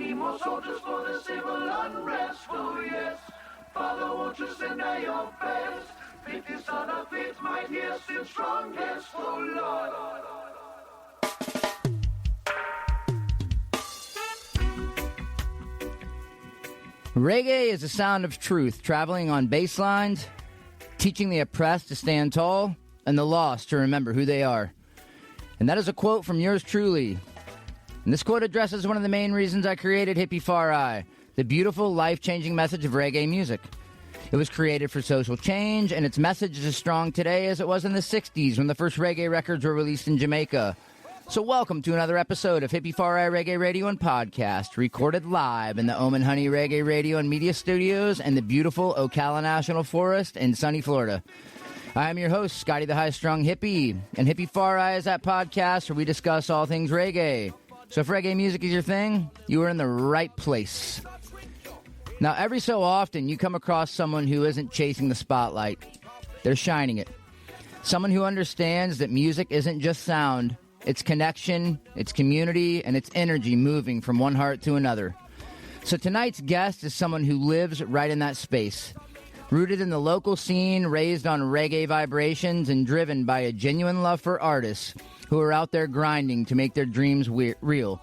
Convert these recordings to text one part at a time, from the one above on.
need more soldiers for the civil unrest. Oh yes, Father, won't you send out your best? 50 son of faith, might hear still strongest. Oh Lord. Reggae is the sound of truth, traveling on bass lines, teaching the oppressed to stand tall, and the lost to remember who they are. And that is a quote from yours truly. And this quote addresses one of the main reasons I created Hippie-Fari, the beautiful, life-changing message of reggae music. It was created for social change, and its message is as strong today as it was in the 60s when the first reggae records were released in Jamaica. So welcome to another episode of Hippie-Fari Reggae Radio and Podcast, recorded live in the Omen Honey Reggae Radio and Media Studios in the beautiful Ocala National Forest in sunny Florida. I am your host, Scotty the High-Strung Hippie, and Hippie-Fari is that podcast where we discuss all things reggae. So if reggae music is your thing, you are in the right place. Now, every so often, you come across someone who isn't chasing the spotlight. They're shining it. Someone who understands that music isn't just sound. It's connection, it's community, and it's energy moving from one heart to another. So tonight's guest is someone who lives right in that space. Rooted in the local scene, raised on reggae vibrations, and driven by a genuine love for artists who are out there grinding to make their dreams real.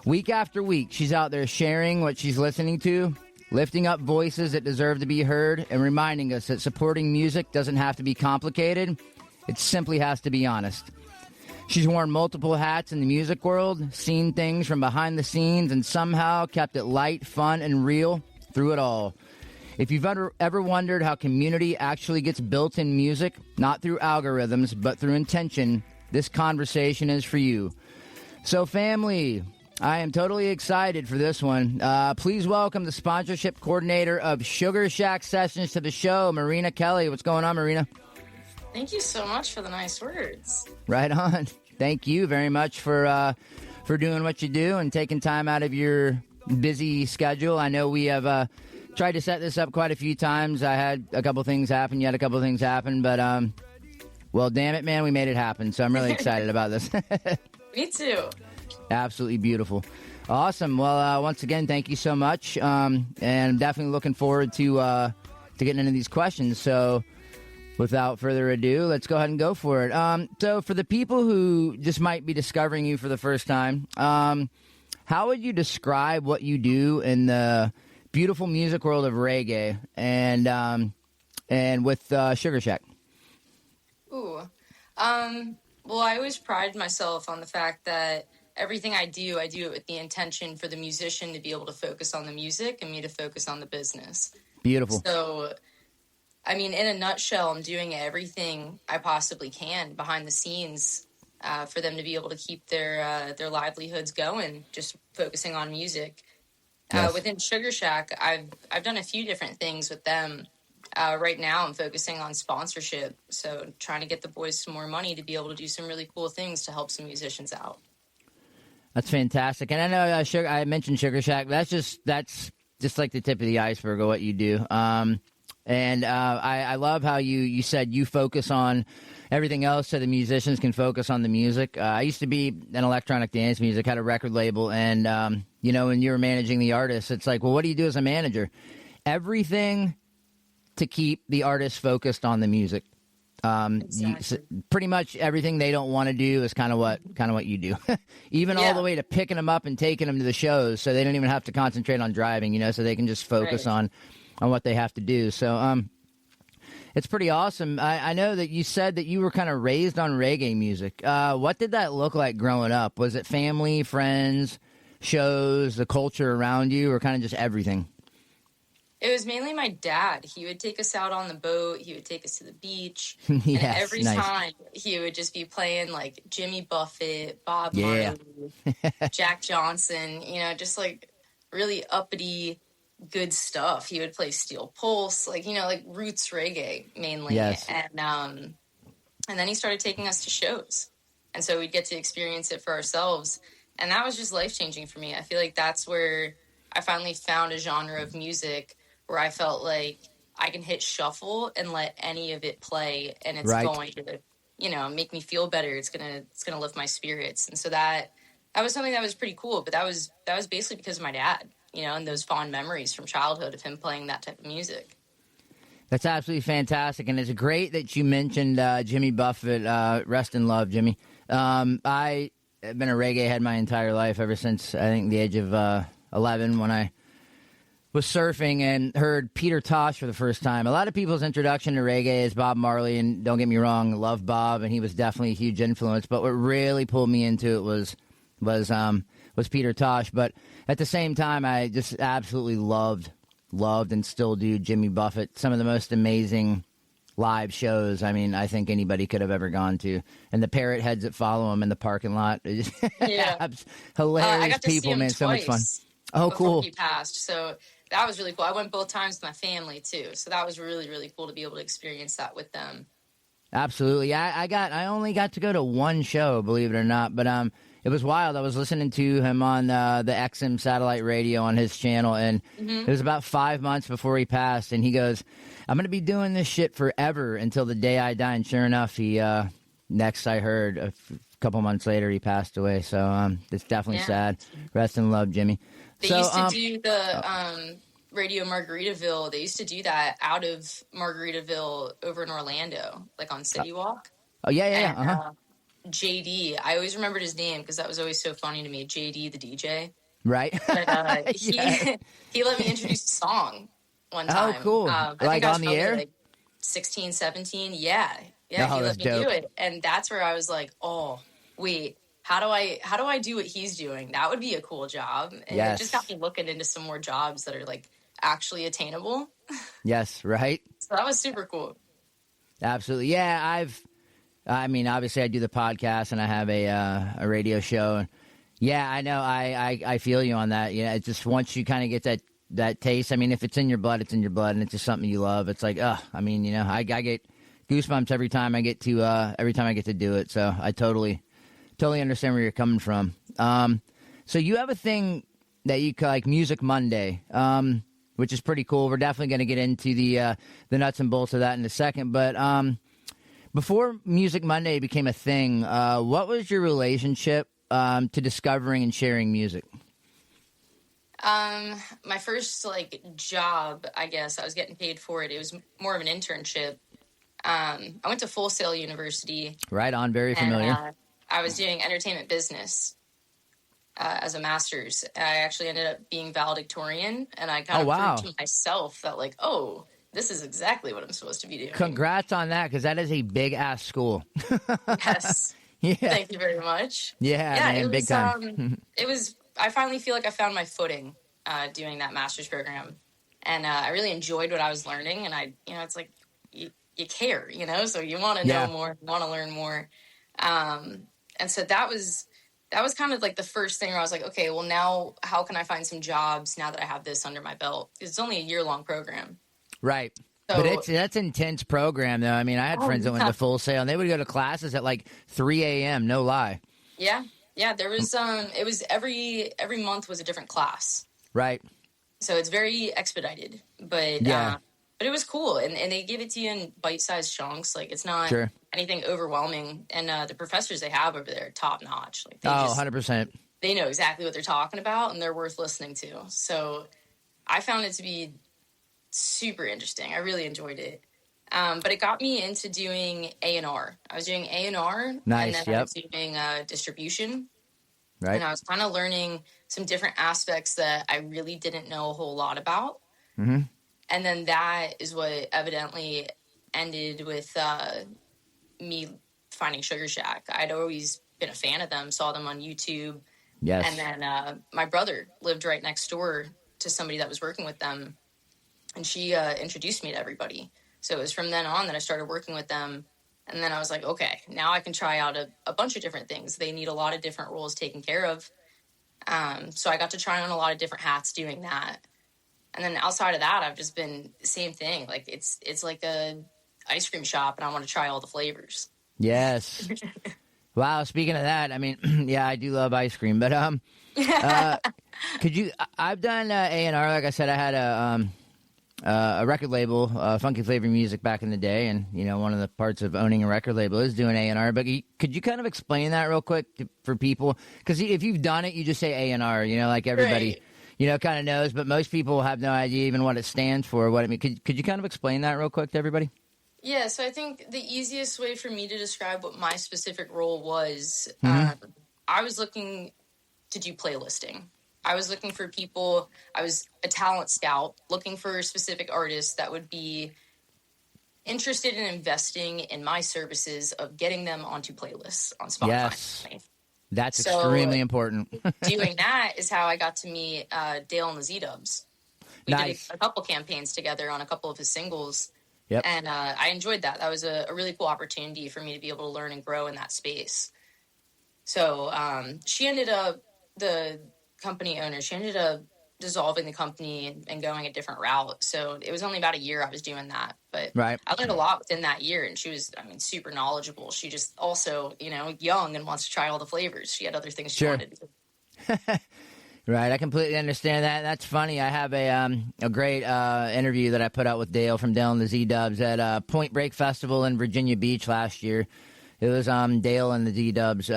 Week after week, she's out there sharing what she's listening to, lifting up voices that deserve to be heard, and reminding us that supporting music doesn't have to be complicated. It simply has to be honest. She's worn multiple hats in the music world, seen things from behind the scenes, and somehow kept it light, fun, and real through it all. If you've ever wondered how community actually gets built in music, not through algorithms, but through intention, this conversation is for you. So family, I am totally excited for this one. Please welcome the sponsorship coordinator of Sugar Shack Sessions to the show, Marina Kelley. What's going on, Marina? Thank you so much for the nice words. Right on. Thank you very much for doing what you do and taking time out of your busy schedule. I know we have tried to set this up quite a few times. I had a couple things happen. You had a couple things happen. But, well, damn it, man, we made it happen. So I'm really excited about this. Me too. Absolutely beautiful. Awesome. Well, once again, thank you so much. And I'm definitely looking forward to getting into these questions. So without further ado, let's go ahead and go for it. So for the people who just might be discovering you for the first time, how would you describe what you do in the beautiful music world of reggae and with Sugar Shack? Ooh. Well, I always pride myself on the fact that everything I do it with the intention for the musician to be able to focus on the music and me to focus on the business. Beautiful. So, I mean, in a nutshell, I'm doing everything I possibly can behind the scenes for them to be able to keep their livelihoods going, just focusing on music. Yes. Within Sugar Shack, I've done a few different things with them. Right now, I'm focusing on sponsorship, so trying to get the boys some more money to be able to do some really cool things to help some musicians out. That's fantastic. And I know I mentioned Sugar Shack. That's just like the tip of the iceberg of what you do. And I love how you said you focus on everything else so the musicians can focus on the music. I used to be in electronic dance music, had a record label, and, when you were managing the artists, it's like, well, what do you do as a manager? Everything to keep the artist focused on the music. Exactly. Pretty much everything they don't want to do is kind of what you do. Even all the way to picking them up and taking them to the shows so they don't even have to concentrate on driving, so they can just focus on what they have to do. So it's pretty awesome. I know that you said that you were kind of raised on reggae music. What did that look like growing up? Was it family, friends, shows, the culture around you, or kind of just everything? It was mainly my dad. He would take us out on the boat. He would take us to the beach. Yes, and every nice. time he would just be playing like Jimmy Buffett, Bob Marley, Jack Johnson, just like really uppity, good stuff. He would play Steel Pulse, like roots reggae mainly. Yes. And then he started taking us to shows. And so we'd get to experience it for ourselves. And that was just life-changing for me. I feel like that's where I finally found a genre of music where I felt like I can hit shuffle and let any of it play, and it's going to, make me feel better. It's gonna lift my spirits, and so that that was something that was pretty cool. But that was basically because of my dad, and those fond memories from childhood of him playing that type of music. That's absolutely fantastic, and it's great that you mentioned Jimmy Buffett. Rest in love, Jimmy. I have been a reggae head my entire life, ever since I think the age of 11, when I was surfing and heard Peter Tosh for the first time. A lot of people's introduction to reggae is Bob Marley, and don't get me wrong, love Bob, and he was definitely a huge influence. But what really pulled me into it was Peter Tosh. But at the same time, I just absolutely loved and still do Jimmy Buffett. Some of the most amazing live shows, I mean, I think anybody could have ever gone to. And the parrot heads that follow him in the parking lot. Yeah. Hilarious I got to people, see him man. So much fun. Oh, cool. He passed. So that was really cool. I went both times with my family, too. So that was really, really cool to be able to experience that with them. Absolutely. I only got to go to one show, believe it or not. But it was wild. I was listening to him on the XM satellite radio on his channel, and it was about 5 months before he passed. And he goes, "I'm going to be doing this shit forever until the day I die." And sure enough, he next I heard a couple months later, he passed away. So it's definitely sad. Rest in love, Jimmy. They used to do the Radio Margaritaville. They used to do that out of Margaritaville over in Orlando, like on City Walk. Oh, yeah. JD, I always remembered his name because that was always so funny to me. JD, the DJ. Right. But, he let me introduce a song one time. Oh, cool. Like on the air? Like 16, 17. Yeah. He let me dope. do it. And that's where I was like, oh, wait. How do I do what he's doing? That would be a cool job. And it just got me looking into some more jobs that are like actually attainable. Yes, right. So that was super cool. Absolutely. Yeah, I mean, obviously I do the podcast and I have a radio show. And yeah, I know. I feel you on that. It's just once you kind of get that taste. I mean, if it's in your blood, it's in your blood, and it's just something you love. It's like, I mean, I get goosebumps every time I get to do it. So I totally understand where you're coming from. So you have a thing that you call like Music Monday, which is pretty cool. We're definitely going to get into the nuts and bolts of that in a second. But before Music Monday became a thing, what was your relationship to discovering and sharing music? My first job, I guess, I was getting paid for it. It was more of an internship. I went to Full Sail University. Right on, very familiar. And, I was doing entertainment business as a master's. I actually ended up being valedictorian, and I kind of proved to myself that, this is exactly what I'm supposed to be doing. Congrats on that, because that is a big-ass school. Yes. Yeah. Thank you very much. Yeah, man, big time. I finally feel like I found my footing doing that master's program. And I really enjoyed what I was learning. And it's like you care, so you want to know more, you want to learn more. And so that was kind of like the first thing where I was like, okay, well, now how can I find some jobs now that I have this under my belt? It's only a year-long program. Right. So, but that's an intense program, though. I mean, I had friends that went to Full Sail, and they would go to classes at 3 a.m., no lie. Yeah. Yeah, there was, it was every month was a different class. Right. So it's very expedited, but but it was cool. And they give it to you in bite-sized chunks. It's not anything overwhelming. And the professors they have over there are top-notch. 100%. They know exactly what they're talking about, and they're worth listening to. So I found it to be super interesting. I really enjoyed it. But it got me into doing A&R. I was doing A&R. Nice, and then I was doing distribution. Right. And I was kind of learning some different aspects that I really didn't know a whole lot about. Mm-hmm. And then that is what evidently ended with me finding Sugar Shack. I'd always been a fan of them, saw them on YouTube. Yes. And then my brother lived right next door to somebody that was working with them. And she introduced me to everybody. So it was from then on that I started working with them. And then I was like, okay, now I can try out a bunch of different things. They need a lot of different roles taken care of. So I got to try on a lot of different hats doing that. And then outside of that, I've just been the same thing. It's like a ice cream shop, and I want to try all the flavors. Yes. Wow. Speaking of that, I mean, yeah, I do love ice cream, but I've done A&R. Like I said, I had a record label, Funky Flavor Music back in the day, and one of the parts of owning a record label is doing A&R. But could you kind of explain that real quick for people? Because if you've done it, you just say A&R. Like everybody, Right. Kind of knows. But most people have no idea even what it stands for. What it means. Could you kind of explain that real quick to everybody? Yeah, so I think the easiest way for me to describe what my specific role was, I was looking to do playlisting. I was looking for people. I was a talent scout looking for specific artists that would be interested in investing in my services of getting them onto playlists on Spotify. Yes, that's extremely important. Doing that is how I got to meet Dale and the Z-Dubs. We did a couple campaigns together on a couple of his singles. Yep. And I enjoyed that. That was a really cool opportunity for me to be able to learn and grow in that space. So she ended up, the company owner, she ended up dissolving the company and going a different route. So it was only about a year I was doing that. But I learned a lot within that year. And she was, super knowledgeable. She just also, young and wants to try all the flavors. She had other things she wanted to do. Right, I completely understand that. That's funny. I have a great interview that I put out with Dale from Dale and the Z-Dubs at Point Break Festival in Virginia Beach last year. It was Dale and the Z-Dubs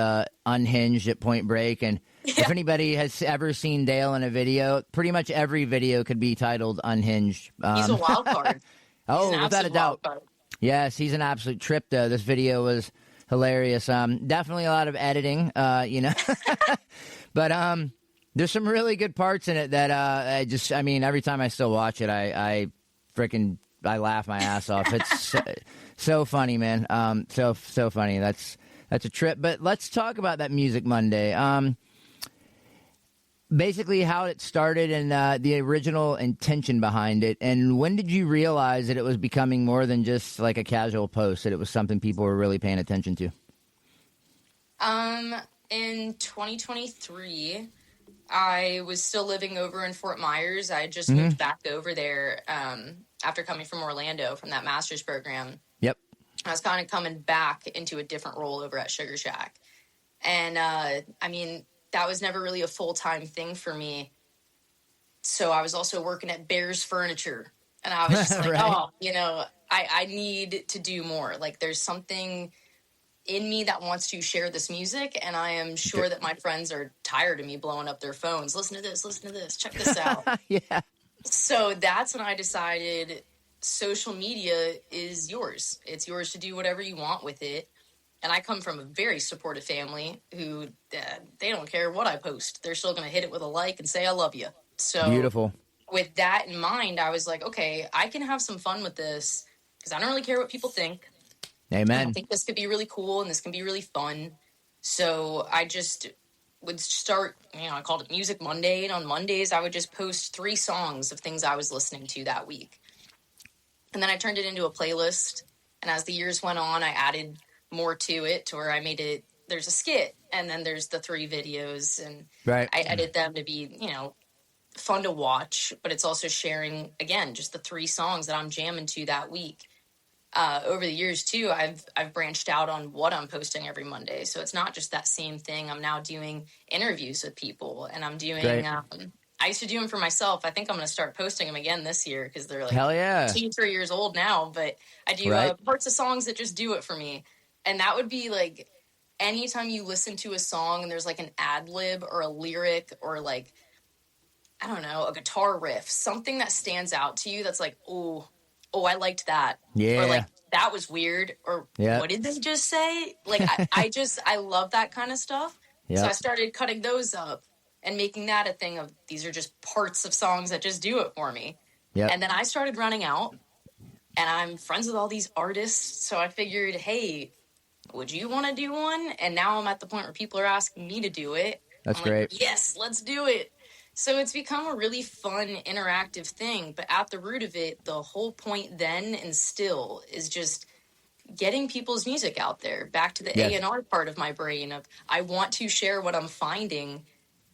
unhinged at Point Break. And if anybody has ever seen Dale in a video, pretty much every video could be titled Unhinged. He's a wild card. Without a doubt. Yes, he's an absolute trip, though. This video was hilarious. Definitely a lot of editing, But there's some really good parts in it that every time I still watch it, I laugh my ass off. It's so funny, man. So funny. That's a trip. But let's talk about that Music Monday. Basically how it started and the original intention behind it. And when did you realize that it was becoming more than just like a casual post, that it was something people were really paying attention to? In 2023, I was still living over in Fort Myers. I had just moved back over there after coming from Orlando from that master's program. Yep. I was kind of coming back into a different role over at Sugar Shack. And, that was never really a full-time thing for me. So I was also working at Bears Furniture. And I was just like, I need to do more. Like, there's something in me that wants to share this music, and I am sure that my friends are tired of me blowing up their phones. Listen to this, check this out. Yeah. So that's when I decided social media is yours. It's yours to do whatever you want with it. And I come from a very supportive family who, they don't care what I post. They're still going to hit it with a like and say, I love you. So beautiful. With that in mind, I was like, okay, I can have some fun with this because I don't really care what people think. Amen. I think this could be really cool and this can be really fun. So I just would start, I called it Music Monday. And on Mondays, I would just post 3 songs of things I was listening to that week. And then I turned it into a playlist. And as the years went on, I added more to it to where I made it, there's a skit and then there's the 3 videos. And I edit them to be, fun to watch. But it's also sharing, again, just the 3 songs that I'm jamming to that week. Over the years, too, I've branched out on what I'm posting every Monday. So it's not just that same thing. I'm now doing interviews with people, and I'm doing I used to do them for myself. I think I'm going to start posting them again this year because they're like 2-3 years old now. But I do parts of songs that just do it for me. And that would be like anytime you listen to a song and there's like an ad lib or a lyric or like, I don't know, a guitar riff, something that stands out to you that's like, oh, I liked that. Yeah. Or like, that was weird. Or what did they just say? Like, I love that kind of stuff. Yep. So I started cutting those up and making that a thing of these are just parts of songs that just do it for me. Yep. And then I started running out and I'm friends with all these artists. So I figured, hey, would you want to do one? And now I'm at the point where people are asking me to do it. That's great. Like, yes, let's do it. So it's become a really fun, interactive thing. But at the root of it, the whole point then and still is just getting people's music out there. Back to the A&R part of my brain of I want to share what I'm finding.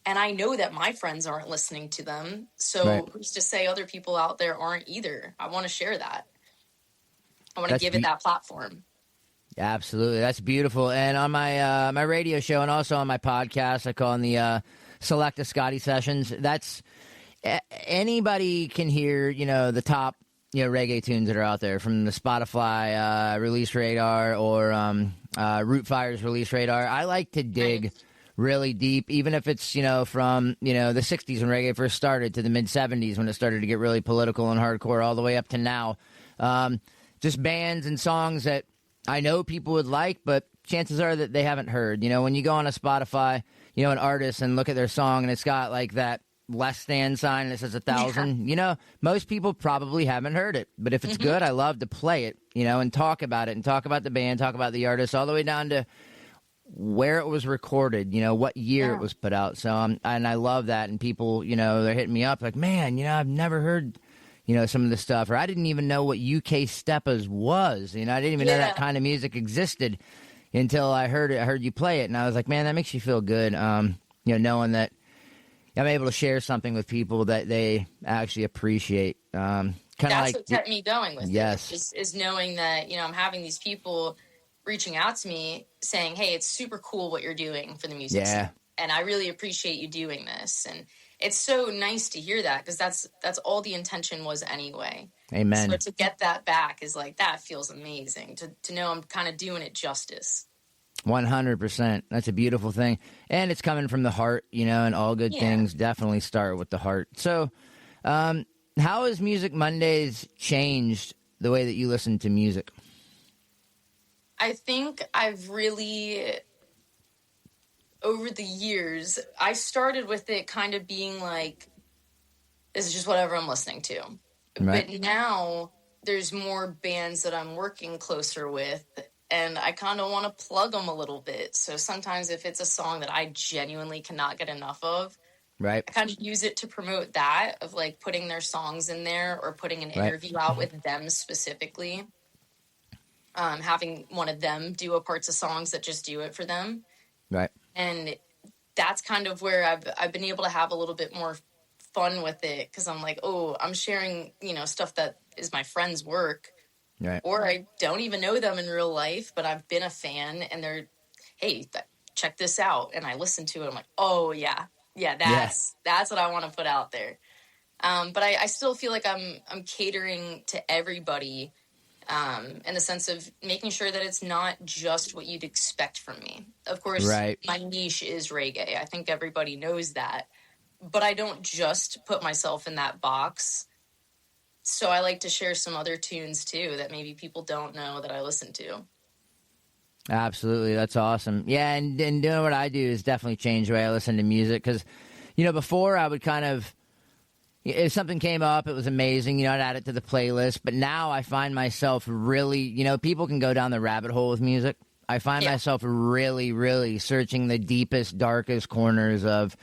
And I know that my friends aren't listening to them. So who's to say other people out there aren't either? I want to share that. I want to give it that platform. Absolutely. That's beautiful. And on my my radio show and also on my podcast, I call them the Select a Scotty Sessions. anybody can hear, the top, reggae tunes that are out there from the Spotify release radar or Root Fire's release radar. I like to dig really deep, even if it's, from, the 60s when reggae first started to the mid-70s when it started to get really political and hardcore all the way up to now. Just bands and songs that I know people would like, but chances are that they haven't heard. When you go on a Spotify, an artist and look at their song and it's got like that less than sign and it says 1,000, most people probably haven't heard it. But if it's good, I love to play it, and talk about it and talk about the band, talk about the artist, all the way down to where it was recorded, what year it was put out. So, and I love that. And people, they're hitting me up like, man, I've never heard, some of the stuff, or I didn't even know what UK Steppas was. I didn't even know that kind of music existed until I heard you play it. And I was like, man, that makes you feel good. Knowing that I'm able to share something with people that they actually appreciate. That's what kept me going with it. Is knowing that, I'm having these people reaching out to me saying, hey, it's super cool what you're doing for the music scene, and I really appreciate you doing this. And it's so nice to hear that, because that's all the intention was anyway. Amen. So to get that back is like, that feels amazing to know I'm kind of doing it justice. 100%. That's a beautiful thing. And it's coming from the heart, and all good things definitely start with the heart. So how has Music Mondays changed the way that you listen to music? I think I've really, over the years, I started with it kind of being like, this is just whatever I'm listening to. Right. But now there's more bands that I'm working closer with, and I kind of want to plug them a little bit. So sometimes if it's a song that I genuinely cannot get enough of, right, I kind of use it to promote that, of like putting their songs in there or putting an interview out with them specifically. Having one of them do a parts of songs that just do it for them. Right. And that's kind of where I've been able to have a little bit more fun with it, because I'm like, oh, I'm sharing, stuff that is my friend's work. Right. Or I don't even know them in real life, but I've been a fan, and they're, hey, check this out. And I listen to it. I'm like, oh, yeah, that's what I want to put out there. But I still feel like I'm catering to everybody, in the sense of making sure that it's not just what you'd expect from me. Of course, my niche is reggae. I think everybody knows that. But I don't just put myself in that box. So I like to share some other tunes, too, that maybe people don't know that I listen to. Absolutely. That's awesome. Yeah, and doing what I do is definitely change the way I listen to music. Because, before I would kind of, if something came up, it was amazing, I'd add it to the playlist. But now I find myself really, people can go down the rabbit hole with music. I find myself really, really searching the deepest, darkest corners of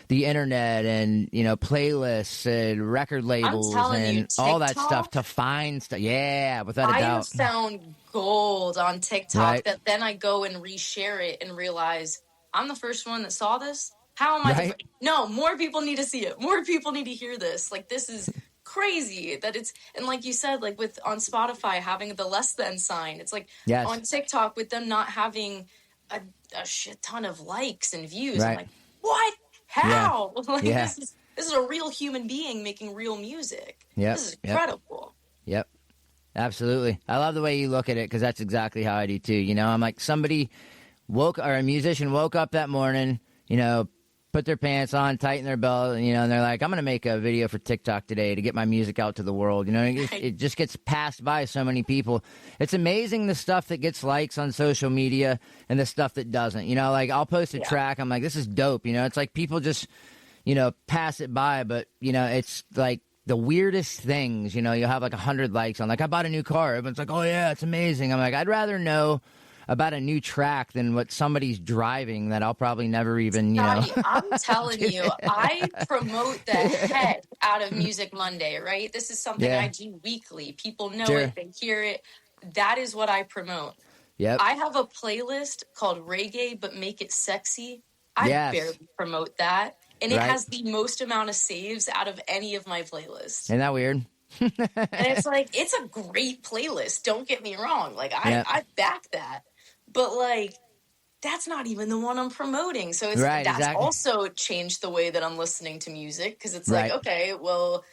the internet and, playlists and record labels and all that stuff to find stuff. Yeah, without a doubt. I have found gold on TikTok that then I go and reshare it and realize I'm the first one that saw this. How am I? No, more people need to see it. More people need to hear this. Like, this is crazy that it's, and like you said, like on Spotify having the less than sign, it's like on TikTok with them not having a shit ton of likes and views. I'm like, what? How? This is a real human being making real music. This is incredible. Yep. Absolutely. I love the way you look at it, because that's exactly how I do too. I'm like, a musician woke up that morning, put their pants on, tighten their belt, and they're like, I'm going to make a video for TikTok today to get my music out to the world. It just gets passed by so many people. It's amazing the stuff that gets likes on social media and the stuff that doesn't. Like I'll post a track, I'm like, this is dope. It's like people just, pass it by, but, it's like the weirdest things. You'll have like 100 likes on, like, I bought a new car. Everyone's like, oh yeah, it's amazing. I'm like, I'd rather know about a new track than what somebody's driving that I'll probably never even, I'm telling you, I promote the heck out of Music Monday, right? This is something I do weekly. People know it, they hear it. That is what I promote. Yep. I have a playlist called Reggae, but Make It Sexy. I barely promote that. And it has the most amount of saves out of any of my playlists. Isn't that weird? And it's like, it's a great playlist. Don't get me wrong. Like, I back that. But, like, that's not even the one I'm promoting. So it's Right, that's exactly. also changed the way that I'm listening to music, because it's Right. like, okay, well,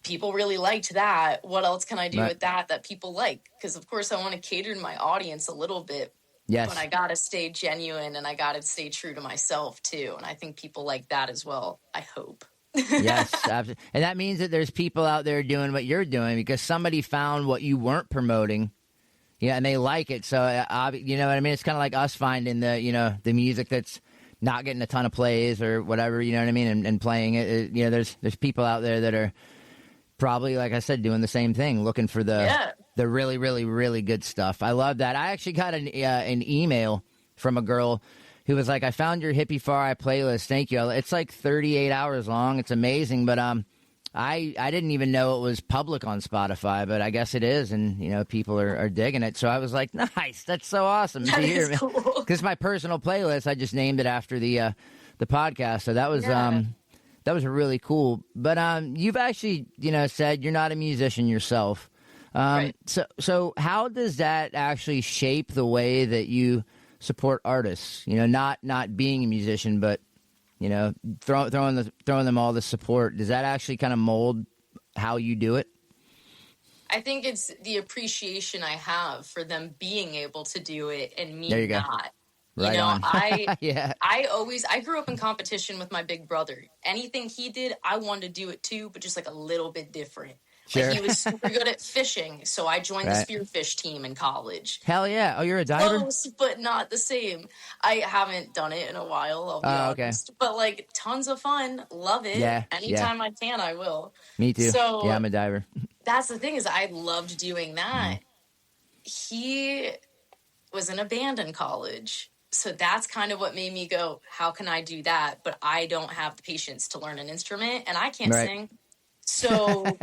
people really liked that. What else can I do Right. with that people like? Because of course I want to cater to my audience a little bit, but Yes. I gotta stay genuine and I gotta stay true to myself too. And I think people like that as well. I hope. Yes, absolutely. And that means that there's people out there doing what you're doing because somebody found what you weren't promoting. Yeah, and they like it. So, you know what I mean? It's kind of like us finding the music that's not getting a ton of plays or whatever, you know what I mean, and playing it. There's people out there that are probably, like I said, doing the same thing, looking for the really, really, really good stuff. I love that. I actually got an email from a girl who was like, I found your Hippie-Fari playlist. Thank you. It's like 38 hours long. It's amazing. But I didn't even know it was public on Spotify, but I guess it is. And, people are digging it. So I was like, nice. That's so awesome to hear. That is cool. Because my personal playlist, I just named it after the podcast. So that was that was really cool. But you've actually, said you're not a musician yourself. Right. So how does that actually shape the way that you support artists? Not being a musician, but throwing them all the support. Does that actually kind of mold how you do it? I think it's the appreciation I have for them being able to do it and me There you go. not. Right on. I grew up in competition with my big brother. Anything he did, I wanted to do it too, but just like a little bit different. Sure. Like he was super good at fishing, so I joined the Right. spearfish team in college. Hell yeah. Oh, you're a diver? Close, but not the same. I haven't done it in a while, I'll be honest. But like tons of fun. Love it. Yeah, Anytime I can, I will. Me too. So yeah, I'm a diver. that's the thing, is I loved doing that. He was in a band in college. So that's kind of what made me go, how can I do that? But I don't have the patience to learn an instrument and I can't sing. So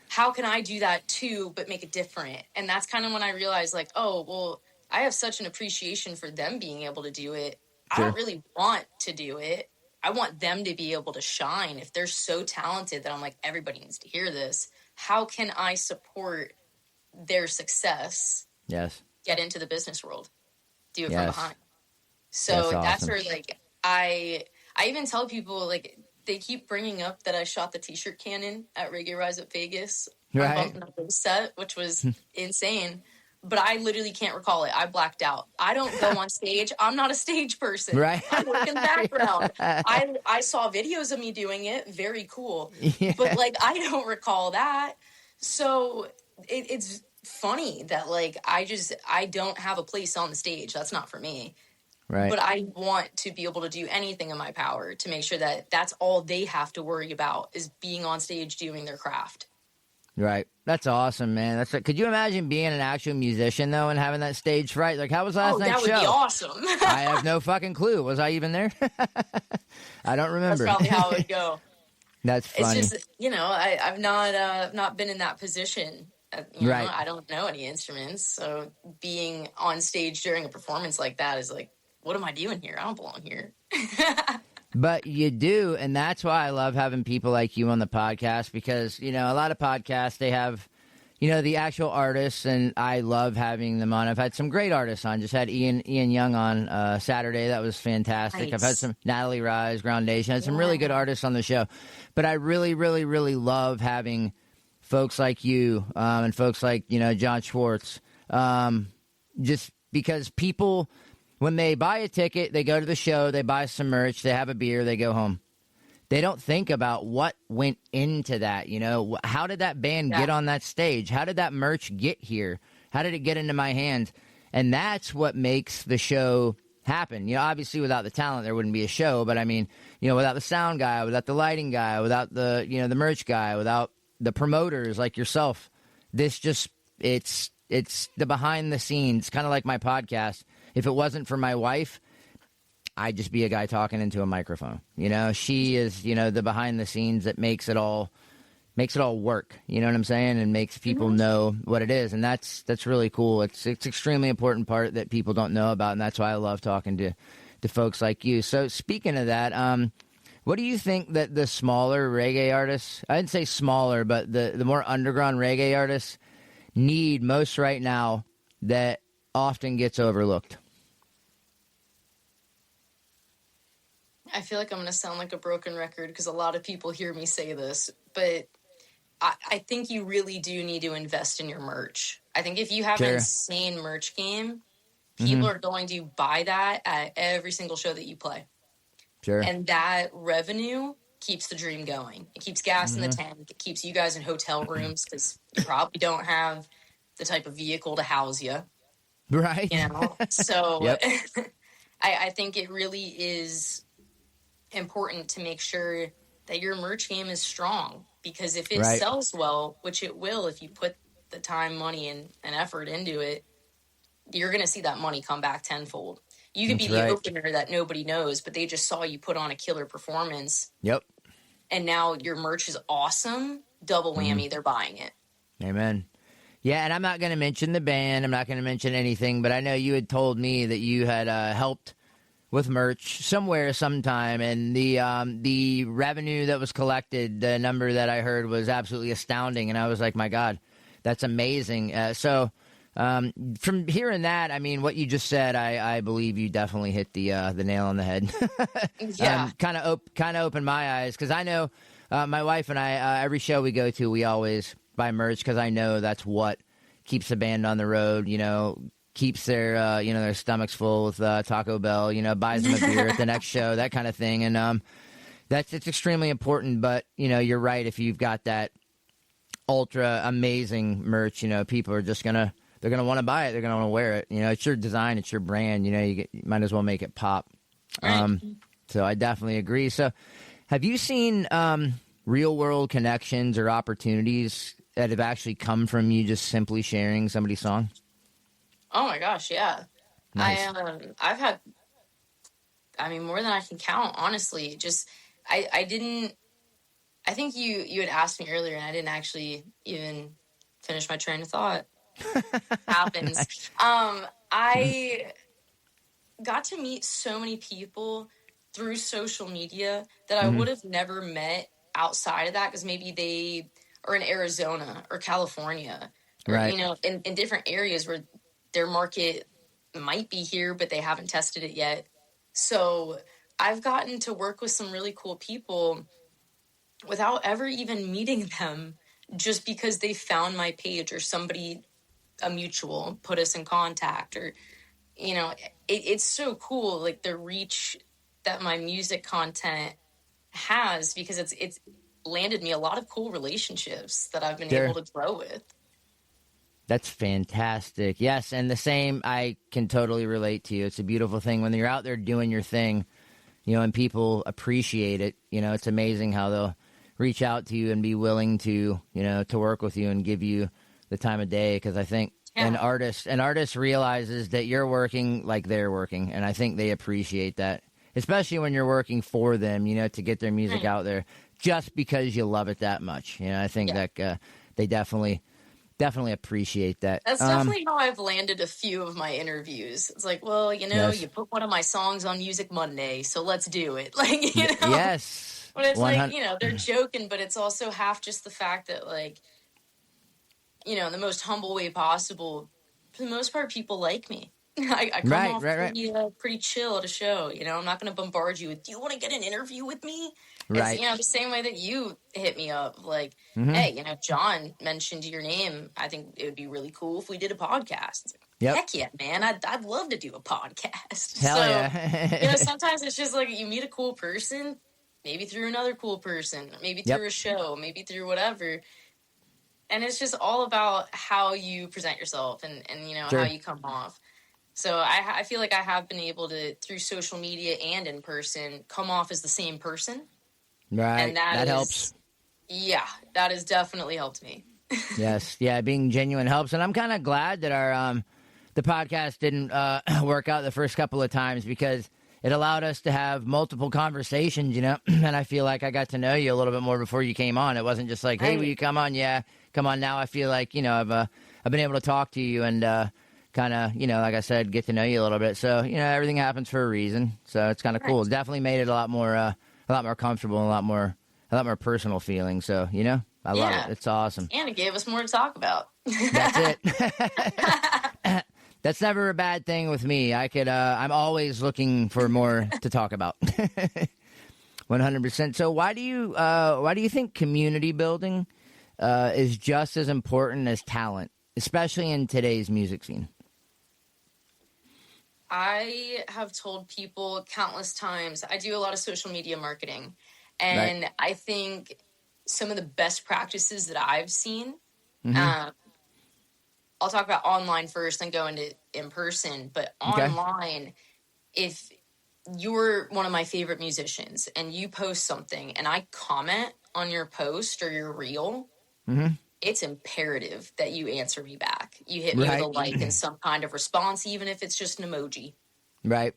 how can I do that too, but make it different? And that's kind of when I realized like, oh, well, I have such an appreciation for them being able to do it. Sure. I don't really want to do it. I want them to be able to shine. If they're so talented that I'm like, everybody needs to hear this. How can I support their success? Yes. Get into the business world. Do it Yes. from behind. So that's awesome. where like I even tell people, like, they keep bringing up that I shot the t-shirt cannon at Reggae Rise Up Vegas on Right. Bump Number set, which was insane. But I literally can't recall it. I blacked out. I don't go on stage. I'm not a stage person. Right. I work in the background. I saw videos of me doing it. Very cool. Yeah. But like, I don't recall that. So it's funny that like, I don't have a place on the stage. That's not for me. Right. But I want to be able to do anything in my power to make sure that that's all they have to worry about is being on stage doing their craft. Right. That's awesome, man. Could you imagine being an actual musician though and having that stage fright? Like, how was last night's show? That would be awesome. I have no fucking clue. Was I even there? I don't remember. That's probably how it would go. That's funny. It's just, I've not been in that position. Right. I don't know any instruments, so being on stage during a performance like that is like, what am I doing here? I don't belong here. But you do, and that's why I love having people like you on the podcast because, a lot of podcasts, they have, the actual artists, and I love having them on. I've had some great artists on. Just had Ian Young on Saturday. That was fantastic. Nice. I've had some Natalie Rise, Groundation. Had some really good artists on the show. But I really, really, really love having folks like you and folks like, John Schwartz, just because people, when they buy a ticket, they go to the show, they buy some merch, they have a beer, they go home. They don't think about what went into that, How did that band get on that stage? How did that merch get here? How did it get into my hands? And that's what makes the show happen. Obviously without the talent, there wouldn't be a show. But I mean, without the sound guy, without the lighting guy, without the, the merch guy, without the promoters like yourself, it's the behind the scenes, kind of like my podcast. If it wasn't for my wife, I'd just be a guy talking into a microphone. She is, the behind the scenes that makes it all work. You know what I'm saying? And makes people know what it is. And that's really cool. It's extremely important part that people don't know about. And that's why I love talking to folks like you. So speaking of that, what do you think that the smaller reggae artists, I didn't say smaller, but the more underground reggae artists need most right now that often gets overlooked? I feel like I'm going to sound like a broken record because a lot of people hear me say this, but I think you really do need to invest in your merch. I think if you have an Sure. insane merch game, people are going to buy that at every single show that you play. Sure. And that revenue keeps the dream going. It keeps gas in the tank. It keeps you guys in hotel rooms because you probably don't have the type of vehicle to house you. Right. You know? So Yep. I think it really is important to make sure that your merch game is strong, because if it Right. sells well, which it will if you put the time, money, and effort into it, you're going to see that money come back tenfold. You could That's be the right. opener that nobody knows, but they just saw you put on a killer performance, Yep. and now your merch is awesome. Double whammy, they're buying it. Amen. Yeah, and I'm not going to mention the band. I'm not going to mention anything, but I know you had told me that you had helped with merch somewhere, sometime, and the revenue that was collected, the number that I heard was absolutely astounding, and I was like, my God, that's amazing. So from hearing that, I mean, what you just said, I believe you definitely hit the nail on the head. Yeah. Kind of opened my eyes, because I know my wife and I, every show we go to, we always buy merch, because I know that's what keeps the band on the road, you know, keeps their their stomachs full with Taco Bell, you know, buys them a beer at the next show, that kind of thing. And it's extremely important. But, you know, you're right. If you've got that ultra amazing merch, you know, people are just they're going to want to buy it. They're going to want to wear it. You know, it's your design. It's your brand. You know, you might as well make it pop. Right. So I definitely agree. So have you seen real world connections or opportunities that have actually come from you just simply sharing somebody's song? Oh my gosh, yeah. Nice. I've had, I mean, more than I can count, honestly. Just, I think you had asked me earlier, and I didn't actually even finish my train of thought. Happens. Nice. I got to meet so many people through social media that I would have never met outside of that, because maybe they are in Arizona or California, or, Right. you know, in different areas where their market might be here, but they haven't tested it yet. So I've gotten to work with some really cool people without ever even meeting them, just because they found my page, or somebody, a mutual, put us in contact, or, you know, it's so cool, like the reach that my music content has, because it's landed me a lot of cool relationships that I've been Sure. able to grow with. That's fantastic. Yes, and the same, I can totally relate to you. It's a beautiful thing when you're out there doing your thing, you know, and people appreciate it. You know, it's amazing how they'll reach out to you and be willing to, you know, to work with you and give you the time of day, because I think an artist realizes that you're working like they're working, and I think they appreciate that, especially when you're working for them, you know, to get their music out there just because you love it that much. You know, I think that they definitely appreciate that. That's definitely how I've landed a few of my interviews. It's like, well, you know, Yes. you put one of my songs on Music Monday, so let's do it. Like, you know? Yes. But it's 100 like, you know, they're joking, but it's also half just the fact that, like, you know, in the most humble way possible, for the most part, people like me. I come off pretty chill at a show. You know, I'm not going to bombard you with, do you want to get an interview with me? Right. It's, you know, the same way that you hit me up. Like, hey, you know, John mentioned your name. I think it would be really cool if we did a podcast. It's like, Yep. heck yeah, man. I'd love to do a podcast. Hell so, yeah. you know, sometimes it's just like you meet a cool person, maybe through another cool person, maybe through a show, maybe through whatever. And it's just all about how you present yourself and you know, how you come off. So I feel like I have been able to, through social media and in person, come off as the same person. Right. And that helps. Yeah, that has definitely helped me. Yes. Yeah, being genuine helps. And I'm kind of glad that our the podcast didn't work out the first couple of times, because it allowed us to have multiple conversations, you know, and I feel like I got to know you a little bit more before you came on. It wasn't just like, hey, will you come on? Yeah, come on. Now I feel like, you know, I've been able to talk to you and kind of, you know, like I said, get to know you a little bit. So, you know, everything happens for a reason. So it's kind of cool. It definitely made it a lot more comfortable and a lot more personal feeling. So, you know, I love it. It's awesome. And it gave us more to talk about. That's it. That's never a bad thing with me. I'm always looking for more to talk about. 100%. So why do you think community building is just as important as talent, especially in today's music scene? I have told people countless times, I do a lot of social media marketing, and Right. I think some of the best practices that I've seen, Mm-hmm. I'll talk about online first, then go into in person. But Okay. online, if you're one of my favorite musicians and you post something and I comment on your post or your reel, Mm-hmm. it's imperative that you answer me back. You hit me with a Right. like and some kind of response, even if it's just an emoji. Right.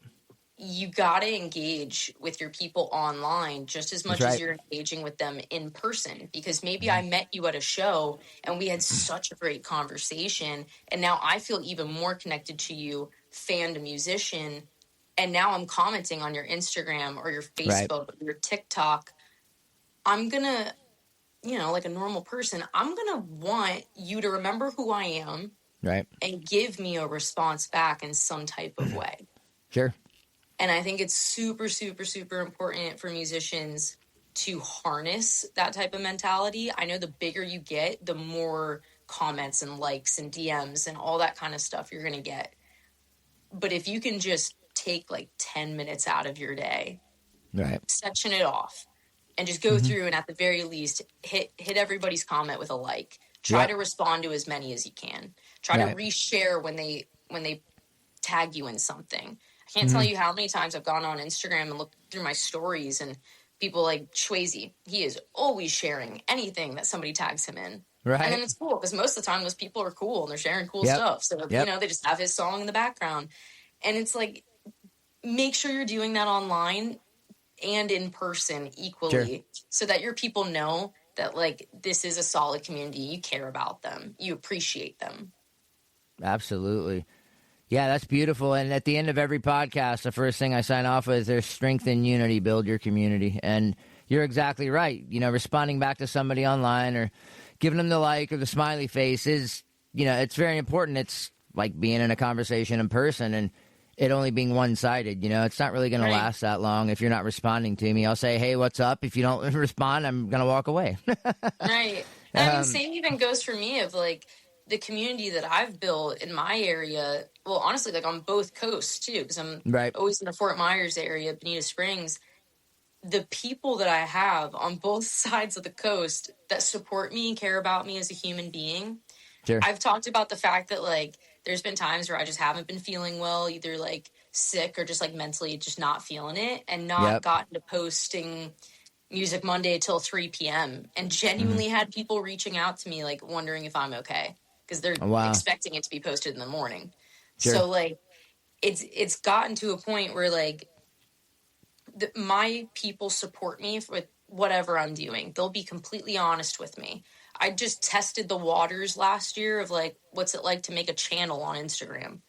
You got to engage with your people online just as That's much as right. you're engaging with them in person, because maybe I met you at a show and we had such a great conversation, and now I feel even more connected to you, fan to musician, and now I'm commenting on your Instagram or your Right. Facebook or your TikTok. I'm gonna, like a normal person, I'm gonna want you to remember who I am Right. and give me a response back in some type of way. Sure. And I think it's super, super, super important for musicians to harness that type of mentality. I know the bigger you get, the more comments and likes and DMs and all that kind of stuff you're going to get. But if you can just take like 10 minutes out of your day, Right. section it off, and just go Mm-hmm. through and at the very least hit everybody's comment with a like. Try Yep. to respond to as many as you can. Try to Right. reshare when they tag you in something. I can't tell Mm-hmm. you how many times I've gone on Instagram and looked through my stories, and people like Shwazy, he is always sharing anything that somebody tags him in. And then Right. it's cool because most of the time those people are cool and they're sharing cool Yep. stuff. So, Yep. they just have his song in the background. And it's like, make sure you're doing that online and in person Sure. equally, so that your people know that like this is a solid community. You care about them. You appreciate them. Absolutely. Yeah, that's beautiful. And at the end of every podcast, the first thing I sign off with is there's strength in unity, build your community. And you're exactly right. Responding back to somebody online or giving them the like or the smiley face is, it's very important. It's like being in a conversation in person and it only being one-sided. It's not really going to last that long if you're not responding to me. I'll say, hey, what's up? If you don't respond, I'm going to walk away. Right. And I mean, same even goes for me of like the community that I've built in my area. Well, honestly, like on both coasts too, because I'm Right. always in the Fort Myers area, Bonita Springs. The people that I have on both sides of the coast that support me and care about me as a human being. Sure. I've talked about the fact that like there's been times where I just haven't been feeling well, either like sick or just like mentally just not feeling it, and not gotten to posting Music Monday till 3 p.m. and genuinely had people reaching out to me like wondering if I'm okay because they're expecting it to be posted in the morning. Sure. So like it's gotten to a point where like my people support me with whatever I'm doing. They'll be completely honest with me. I just tested the waters last year of like what's it like to make a channel on Instagram.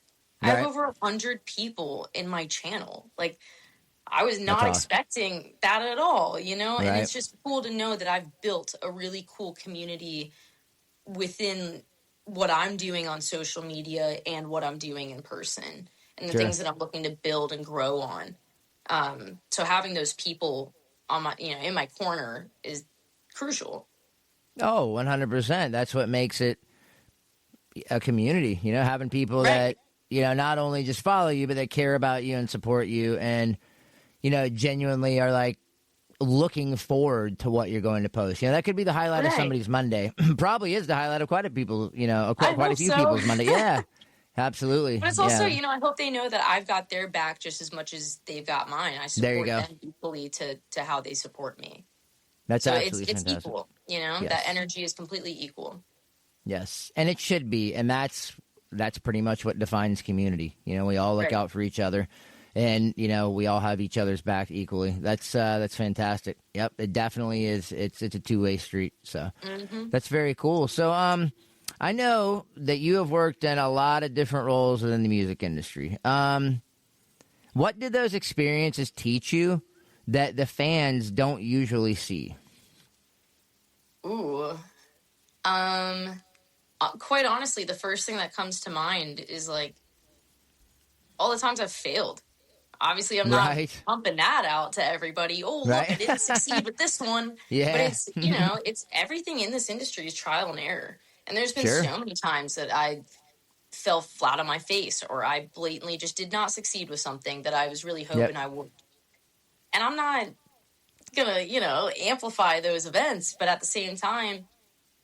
I have over 100 people in my channel. Like I was not expecting that at all, and it's just cool to know that I've built a really cool community within what I'm doing on social media and what I'm doing in person and the things that I'm looking to build and grow on. So having those people on my, in my corner is crucial. Oh, 100%. That's what makes it a community, having people that, not only just follow you, but they care about you and support you and, genuinely are like looking forward to what you're going to post. That could be the highlight of somebody's Monday. Probably is the highlight of quite a few people's Monday. Yeah, absolutely. But it's also, I hope they know that I've got their back just as much as they've got mine. I support them equally to how they support me. That's so absolutely it's fantastic. Equal, that energy is completely equal. Yes, and it should be, and that's pretty much what defines community. We all look out for each other, and we all have each other's back equally. That's fantastic. Yep, it definitely is. It's a two-way street. So that's very cool. So I know that you have worked in a lot of different roles within the music industry. What did those experiences teach you that the fans don't usually see? Ooh. Quite honestly, the first thing that comes to mind is like all the times I've failed. Obviously, I'm not Right. pumping that out to everybody. Oh, look, I Right. didn't succeed with this one. But Yeah. it's, it's everything in this industry is trial and error. And there's been Sure. so many times that I fell flat on my face, or I blatantly just did not succeed with something that I was really Yep. hoping I would. And I'm not gonna, amplify those events, but at the same time,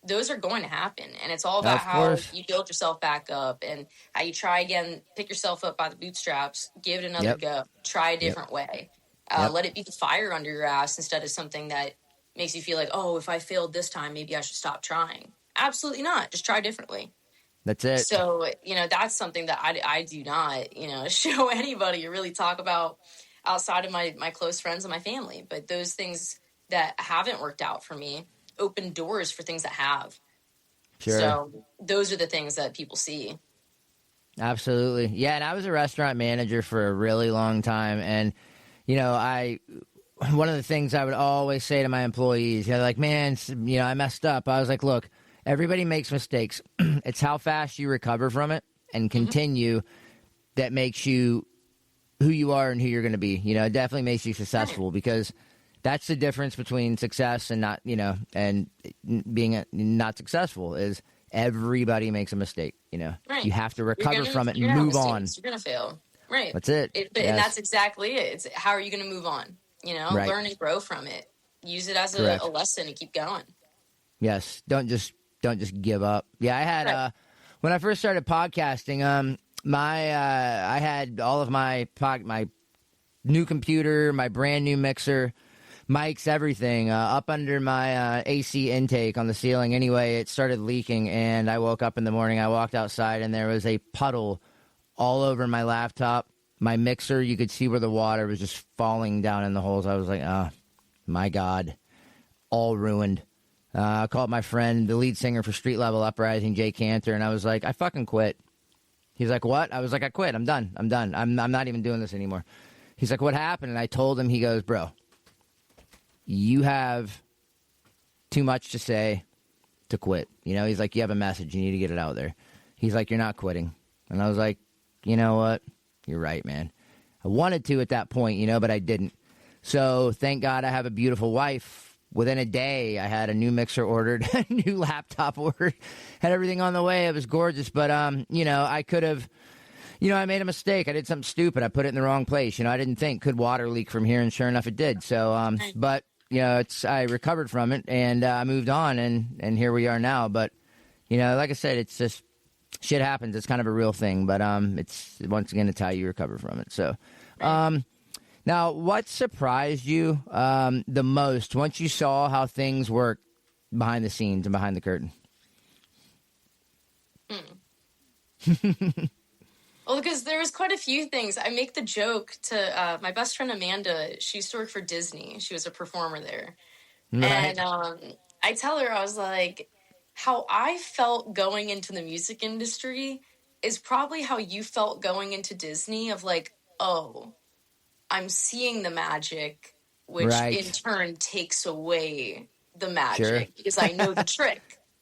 those are going to happen. And it's all about Of how course. you build yourself back up and how you try again, pick yourself up by the bootstraps, give it another Yep. go, try a Yep. different way. Yep. Let it be the fire under your ass instead of something that makes you feel like, oh, if I failed this time, maybe I should stop trying. Absolutely not. Just try differently. That's it. So, that's something that I do not, show anybody or really talk about outside of my close friends and my family. But those things that haven't worked out for me open doors for things that have. Sure. So those are the things that people see. Absolutely. Yeah, and I was a restaurant manager for a really long time, and one of the things I would always say to my employees, like, man, I messed up. I was like, look, everybody makes mistakes. It's how fast you recover from it and continue that makes you who you are and who you're going to be. It definitely makes you successful, because that's the difference between success and not, and being not successful is everybody makes a mistake. Right. You have to recover from it you're and gonna move have on. mistakes. You're going to fail. Right. That's it. And Yes. that's exactly it. It's how are you going to move on? Right. Learn and grow from it. Use it as Correct. a lesson and keep going. Yes. Don't just give up. Yeah. I had, when I first started podcasting, I had all of my new computer, my brand new mixer, mics, everything up under my AC intake on the ceiling. Anyway, it started leaking, and I woke up in the morning. I walked outside, and there was a puddle all over my laptop. My mixer, you could see where the water was just falling down in the holes. I was like, oh, my God, all ruined. I called my friend, the lead singer for Street Level Uprising, Jay Cantor, and I was like, I fucking quit. He's like, what? I was like, I quit. I'm done. I'm not even doing this anymore. He's like, what happened? And I told him. He goes, bro, you have too much to say to quit. He's like, you have a message. You need to get it out there. He's like, you're not quitting. And I was like, you know what? You're right, man. I wanted to at that point, but I didn't. So thank God I have a beautiful wife. Within a day, I had a new mixer ordered, a new laptop ordered, had everything on the way. It was gorgeous. But, I could have, I made a mistake. I did something stupid. I put it in the wrong place. I didn't think, could water leak from here? And sure enough, it did. So, but, I recovered from it, and I moved on, and here we are now. But, like I said, it's just, shit happens. It's kind of a real thing. But it's, once again, it's how you recover from it. So, now, what surprised you the most once you saw how things work behind the scenes and behind the curtain? Well, because there was quite a few things. I make the joke to my best friend Amanda. She used to work for Disney. She was a performer there. Right. And I tell her, I was like, how I felt going into the music industry is probably how you felt going into Disney, of like, oh, I'm seeing the magic, which in turn takes away the magic, because I know the trick.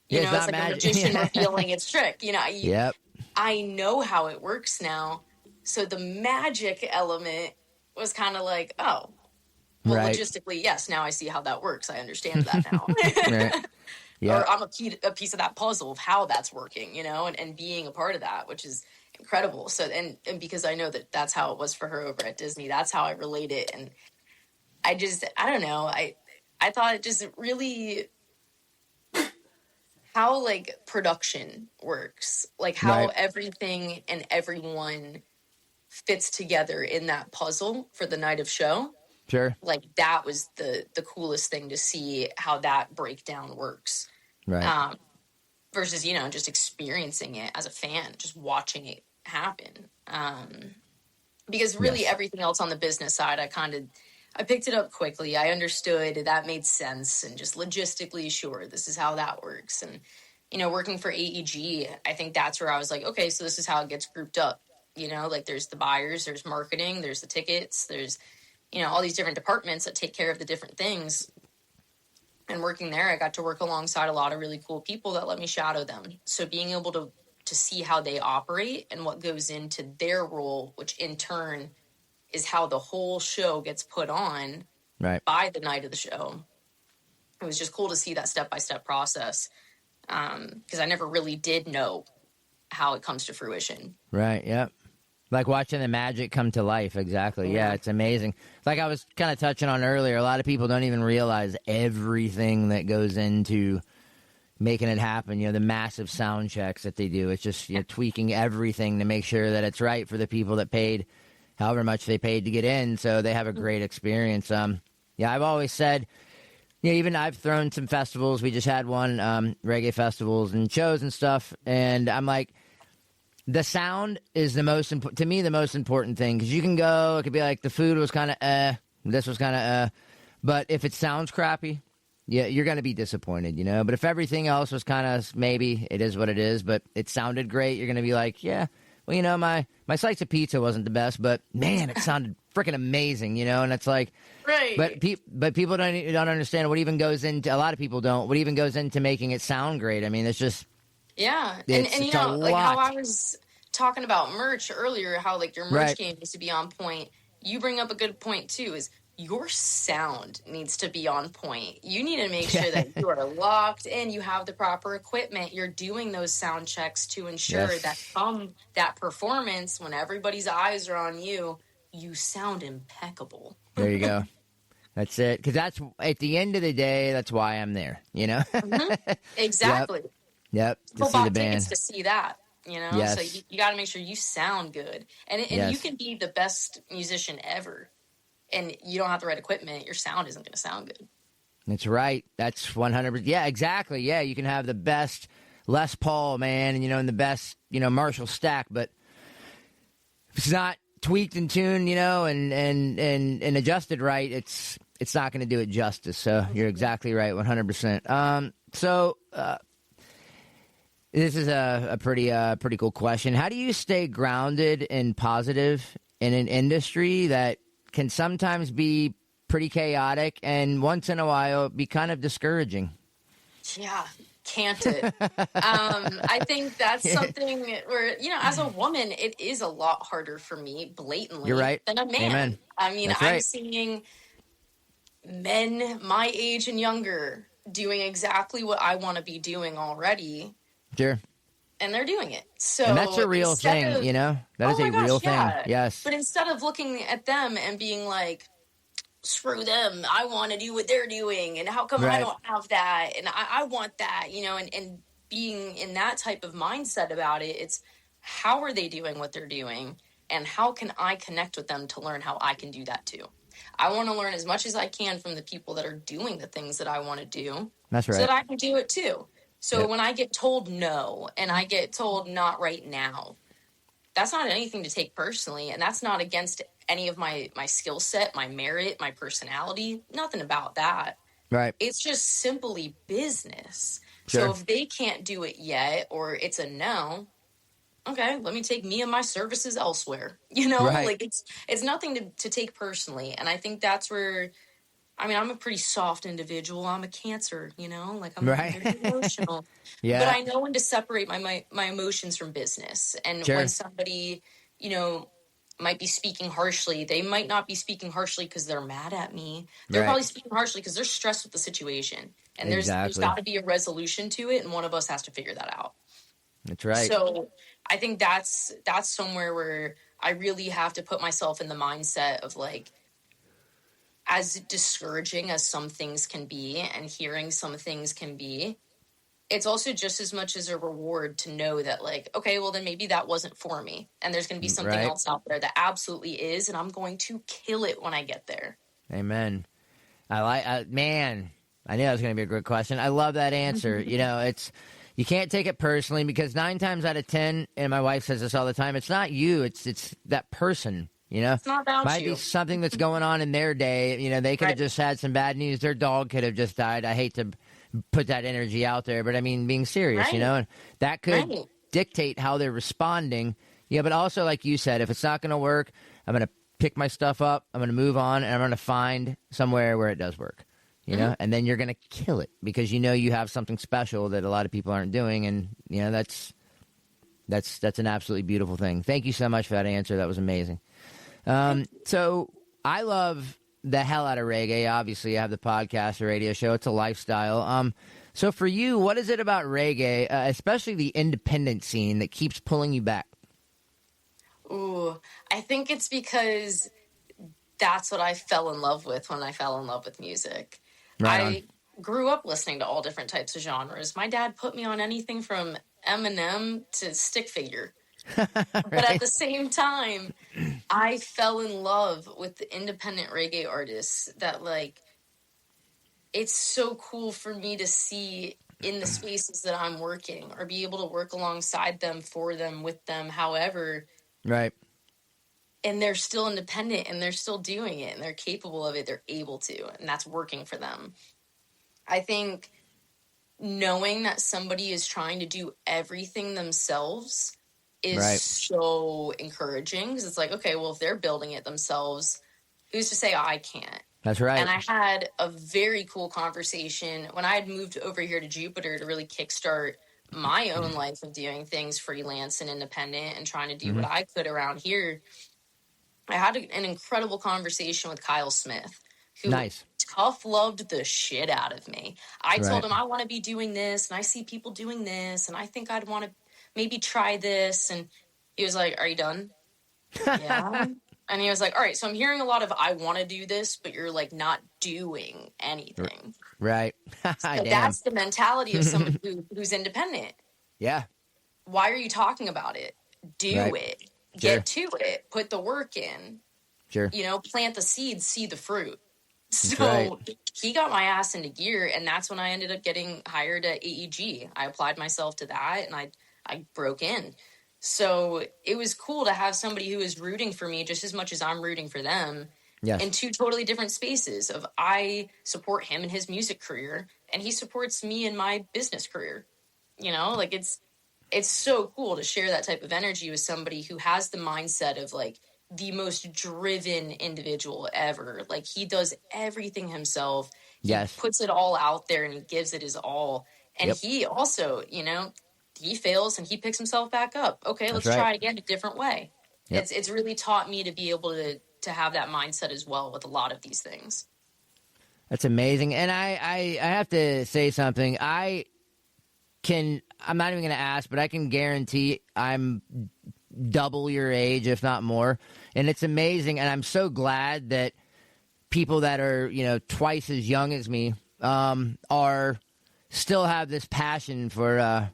It's like a magician revealing its trick. Yep. I know how it works now. So the magic element was kind of like, oh, well, logistically, yes, now I see how that works. I understand that now. Right. Yep. Or I'm a piece of that puzzle of how that's working, and being a part of that, which is incredible. So, and because I know that that's how it was for her over at Disney, that's how I relate it. And I don't know. I thought it just really how like production works, like how everything and everyone fits together in that puzzle for the night of show. Sure. Like that was the coolest thing to see how that breakdown works. Right. Versus, just experiencing it as a fan, just watching it happen. Because really everything else on the business side, I picked it up quickly. I understood that made sense, and just logistically, sure, this is how that works. And, working for AEG, I think that's where I was like, okay, so this is how it gets grouped up. Like there's the buyers, there's marketing, there's the tickets, there's, all these different departments that take care of the different things. And working there, I got to work alongside a lot of really cool people that let me shadow them. So being able to to see how they operate and what goes into their role, which in turn is how the whole show gets put on by the night of the show. It was just cool to see that step-by-step process, because I never really did know how it comes to fruition. Right, yep. Like watching the magic come to life, exactly. Yeah, it's amazing. Like I was kind of touching on earlier, a lot of people don't even realize everything that goes into making it happen. You know, the massive sound checks that they do. It's just tweaking everything to make sure that it's right for the people that paid however much they paid to get in, so they have a great experience. I've always said, even I've thrown some festivals. We just had one, reggae festivals and shows and stuff, and I'm like, the sound is the most important thing, because you can go, it could be like the food was kind of this was kind of but if it sounds crappy, you're going to be disappointed, But if everything else was kind of maybe, it is what it is, but it sounded great, you're going to be like, well, my slice of pizza wasn't the best, but man, it sounded freaking amazing, and it's like, right. But people don't understand what even goes into, a lot of people don't, what even goes into making it sound great. I mean, it's just, and like how I was talking about merch earlier, how like your merch game needs to be on point. You bring up a good point too, is your sound needs to be on point. You need to make sure that you are locked in, you have the proper equipment, you're doing those sound checks to ensure that from that performance, when everybody's eyes are on you, you sound impeccable. There you go. That's it. Because that's, at the end of the day, that's why I'm there, Mm-hmm. Exactly. Yep. People bought tickets to see that, Yes. So you got to make sure you sound good. And you can be the best musician ever, and you don't have the right equipment, your sound isn't going to sound good. That's right. That's 100%. Yeah, exactly. Yeah, you can have the best Les Paul, man, and the best, Marshall stack, but if it's not tweaked and tuned, and adjusted right, it's not going to do it justice. So you're exactly right, 100%. This is a pretty cool question. How do you stay grounded and positive in an industry that can sometimes be pretty chaotic and once in a while be kind of discouraging? Yeah, can't it? I think that's something where, as a woman, it is a lot harder for me blatantly You're right. than a man. Amen. I mean, That's I'm right. seeing men my age and younger doing exactly what I want to be doing already. Sure. And they're doing it. So and that's a real thing, That is a real thing. Yes. But instead of looking at them and being like, screw them, I want to do what they're doing, and how come I don't have that, and I want that, and being in that type of mindset about it, it's how are they doing what they're doing, and how can I connect with them to learn how I can do that too. I want to learn as much as I can from the people that are doing the things that I want to do. That's right. So that I can do it too. So when I get told no, and I get told not right now, that's not anything to take personally, and that's not against any of my skill set, my merit, my personality, nothing about that. Right. It's just simply business. Sure. So if they can't do it yet, or it's a no, okay, let me take me and my services elsewhere. Like it's nothing to take personally. And I think that's where, I'm a pretty soft individual. I'm a Cancer, like I'm very emotional. Yeah. But I know when to separate my emotions from business. And when somebody, might be speaking harshly, they might not be speaking harshly because they're mad at me. They're probably speaking harshly because they're stressed with the situation. And there's got to be a resolution to it, and one of us has to figure that out. That's right. So I think that's somewhere where I really have to put myself in the mindset of like, as discouraging as some things can be and hearing some things can be, it's also just as much as a reward to know that like, okay, well then maybe that wasn't for me. And there's going to be something else out there that absolutely is. And I'm going to kill it when I get there. Amen. Man, I knew that was going to be a good question. I love that answer. You can't take it personally, because 9 times out of 10, and my wife says this all the time, it's not you, it's that person. It's not about Might be something that's going on in their day. They could have just had some bad news. Their dog could have just died. I hate to put that energy out there, but being serious, and that could dictate how they're responding. Yeah, but also, like you said, if it's not going to work, I'm going to pick my stuff up, I'm going to move on, and I'm going to find somewhere where it does work, and then you're going to kill it because you have something special that a lot of people aren't doing, and, that's That's an absolutely beautiful thing. Thank you so much for that answer. That was amazing. So I love the hell out of reggae. Obviously, I have the podcast, the radio show. It's a lifestyle. So for you, what is it about reggae, especially the independent scene, that keeps pulling you back? Ooh, I think it's because that's what I fell in love with when I fell in love with music. Right on. I grew up listening to all different types of genres. My dad put me on anything from Eminem to stick figure. But at the same time, I fell in love with the independent reggae artists that, like, it's so cool for me to see in the spaces that I'm working or be able to work alongside them, for them, with them, however. Right. And they're still independent and they're still doing it and they're capable of it. They're able to, and that's working for them. I think knowing that somebody is trying to do everything themselves is so encouraging, because it's like, okay, well, if they're building it themselves, who's to say I can't? That's right. And I had a very cool conversation when I had moved over here to Jupiter to really kickstart my own life of doing things freelance and independent and trying to do what I could around here. I had an incredible conversation with Kyle Smith, who tough loved the shit out of me. I told him I want to be doing this, and I see people doing this, and I think I'd want to maybe try this. And he was like, "Are you done?" Yeah. And he was like, "All right, so I'm hearing a lot of I want to do this, but you're like not doing anything." Right. So that's the mentality of someone who's independent. Yeah. Why are you talking about it? Do it. Get to it. Put the work in. Sure. You know, plant the seeds, see the fruit. So he got my ass into gear, and that's when I ended up getting hired at AEG. I applied myself to that, and I broke in. So it was cool to have somebody who is rooting for me just as much as I'm rooting for them. Yes. In two totally different spaces of I support him in his music career, and he supports me in my business career. You know, like it's so cool to share that type of energy with somebody who has the mindset of like the most driven individual ever. Like he does everything himself. He puts it all out there and he gives it his all. And he also, you know, he fails and he picks himself back up. Okay, let's try again a different way. It's really taught me to be able to have that mindset as well with a lot of these things. That's amazing. And I have to say something. I'm not even going to ask, but I can guarantee I'm double your age, if not more. And it's amazing. And I'm so glad that people that are, you know, twice as young as me still have this passion for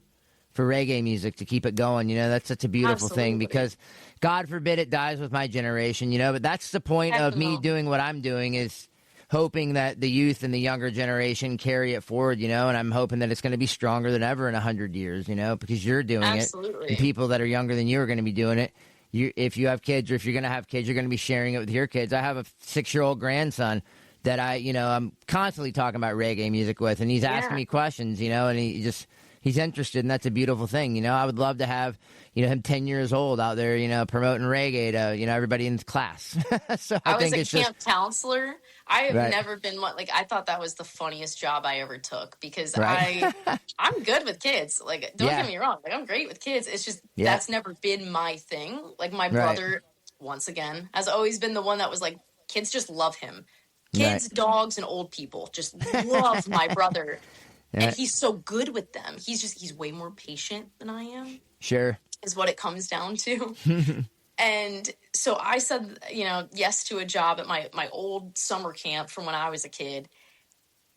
reggae music to keep it going. You know, that's such a beautiful thing, because God forbid it dies with my generation, you know, but that's the point of me doing what I'm doing, is hoping that the youth and the younger generation carry it forward, you know, and I'm hoping that it's going to be stronger than ever in 100 years, you know, because you're doing it. And people that are younger than you are going to be doing it. If you have kids, or if you're going to have kids, you're going to be sharing it with your kids. I have a 6-year-old grandson that I'm constantly talking about reggae music with, and he's asking me questions, you know, and he's interested, and that's a beautiful thing. You know, I would love to have, you know, him 10 years old out there, you know, promoting reggae to, you know, everybody in his class. So I was think a camp counselor. I have never been one, like, I thought that was the funniest job I ever took, because I'm good with kids. Like, don't get me wrong. Like, I'm great with kids. It's just, that's never been my thing. Like, my brother, once again, has always been the one that was like, kids just love him. Kids, dogs, and old people just love my brother. And he's so good with them. He's way more patient than I am. Sure. Is what it comes down to. And so I said, you know, yes to a job at my old summer camp from when I was a kid.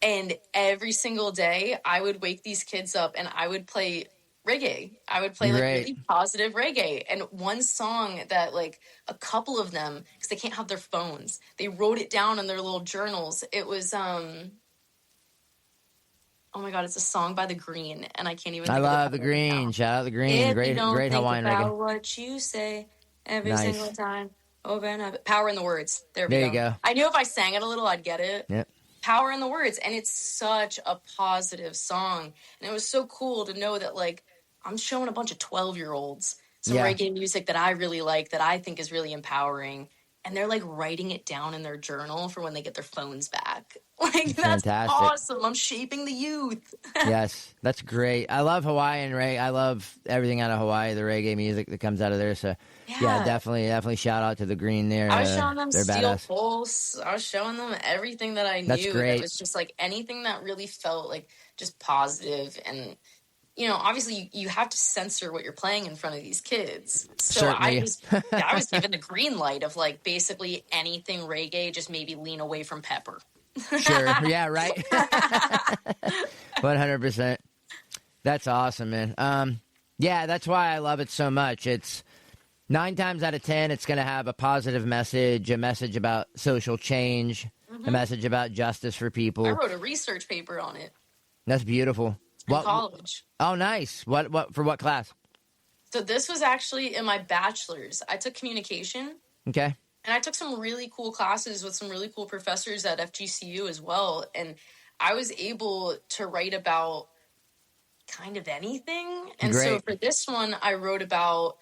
And every single day I would wake these kids up and I would play reggae. I would play like really positive reggae. And one song that like a couple of them, because they can't have their phones, they wrote it down in their little journals. It was, oh my God, it's a song by The Green, and I can't even think I of love The Green. Shout out The Green. Great Hawaiian reggae. About what you say every single time, over and over. Power in the words. There you go. I knew if I sang it a little, I'd get it. Yep. Power in the words, and it's such a positive song. And it was so cool to know that, like, I'm showing a bunch of 12-year-olds some reggae music that I really like, that I think is really empowering. and they're like writing it down in their journal for when they get their phones back. Like, that's Fantastic. awesome. I'm shaping the youth. Yes, that's great. I love Hawaiian reggae. I love everything out of Hawaii, the reggae music that comes out of there. So, yeah, definitely shout out to the Green there. I was showing them they're Steel badass. Pulse. I was showing them everything that I knew. That's great. That was just like anything that really felt like just positive. And, you know, obviously you have to censor what you're playing in front of these kids. So Certainly. I was given the green light of like basically anything reggae, just maybe lean away from Pepper. Sure. Yeah, right. 100%. That's awesome, man. Yeah, that's why I love it so much. It's 9 times out of 10, it's going to have a positive message, a message about social change, a message about justice for people. I wrote a research paper on it. That's beautiful. In college. Oh, nice. What for what class? So this was actually in my bachelor's. I took communication. Okay. And I took some really cool classes with some really cool professors at FGCU as well. And I was able to write about kind of anything. And so for this one, I wrote about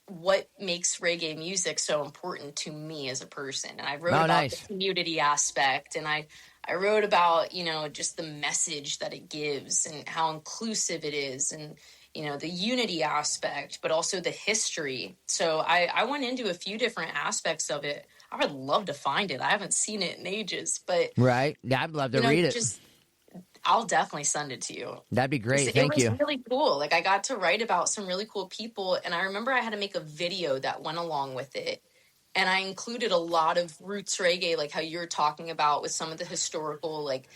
what makes reggae music so important to me as a person. And I wrote about the community aspect. And I wrote about, you know, just the message that it gives and how inclusive it is. And you know, the unity aspect, but also the history. So I went into a few different aspects of it. I would love to find it. I haven't seen it in ages, but right. Yeah, I'd love to read it. I'll definitely send it to you. That'd be great. Thank you. It was really cool. Like I got to write about some really cool people, and I remember I had to make a video that went along with it. And I included a lot of roots reggae, like how you're talking about with some of the historical, like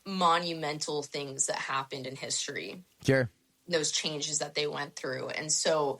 monumental things that happened in history. Sure. Those changes that they went through. And so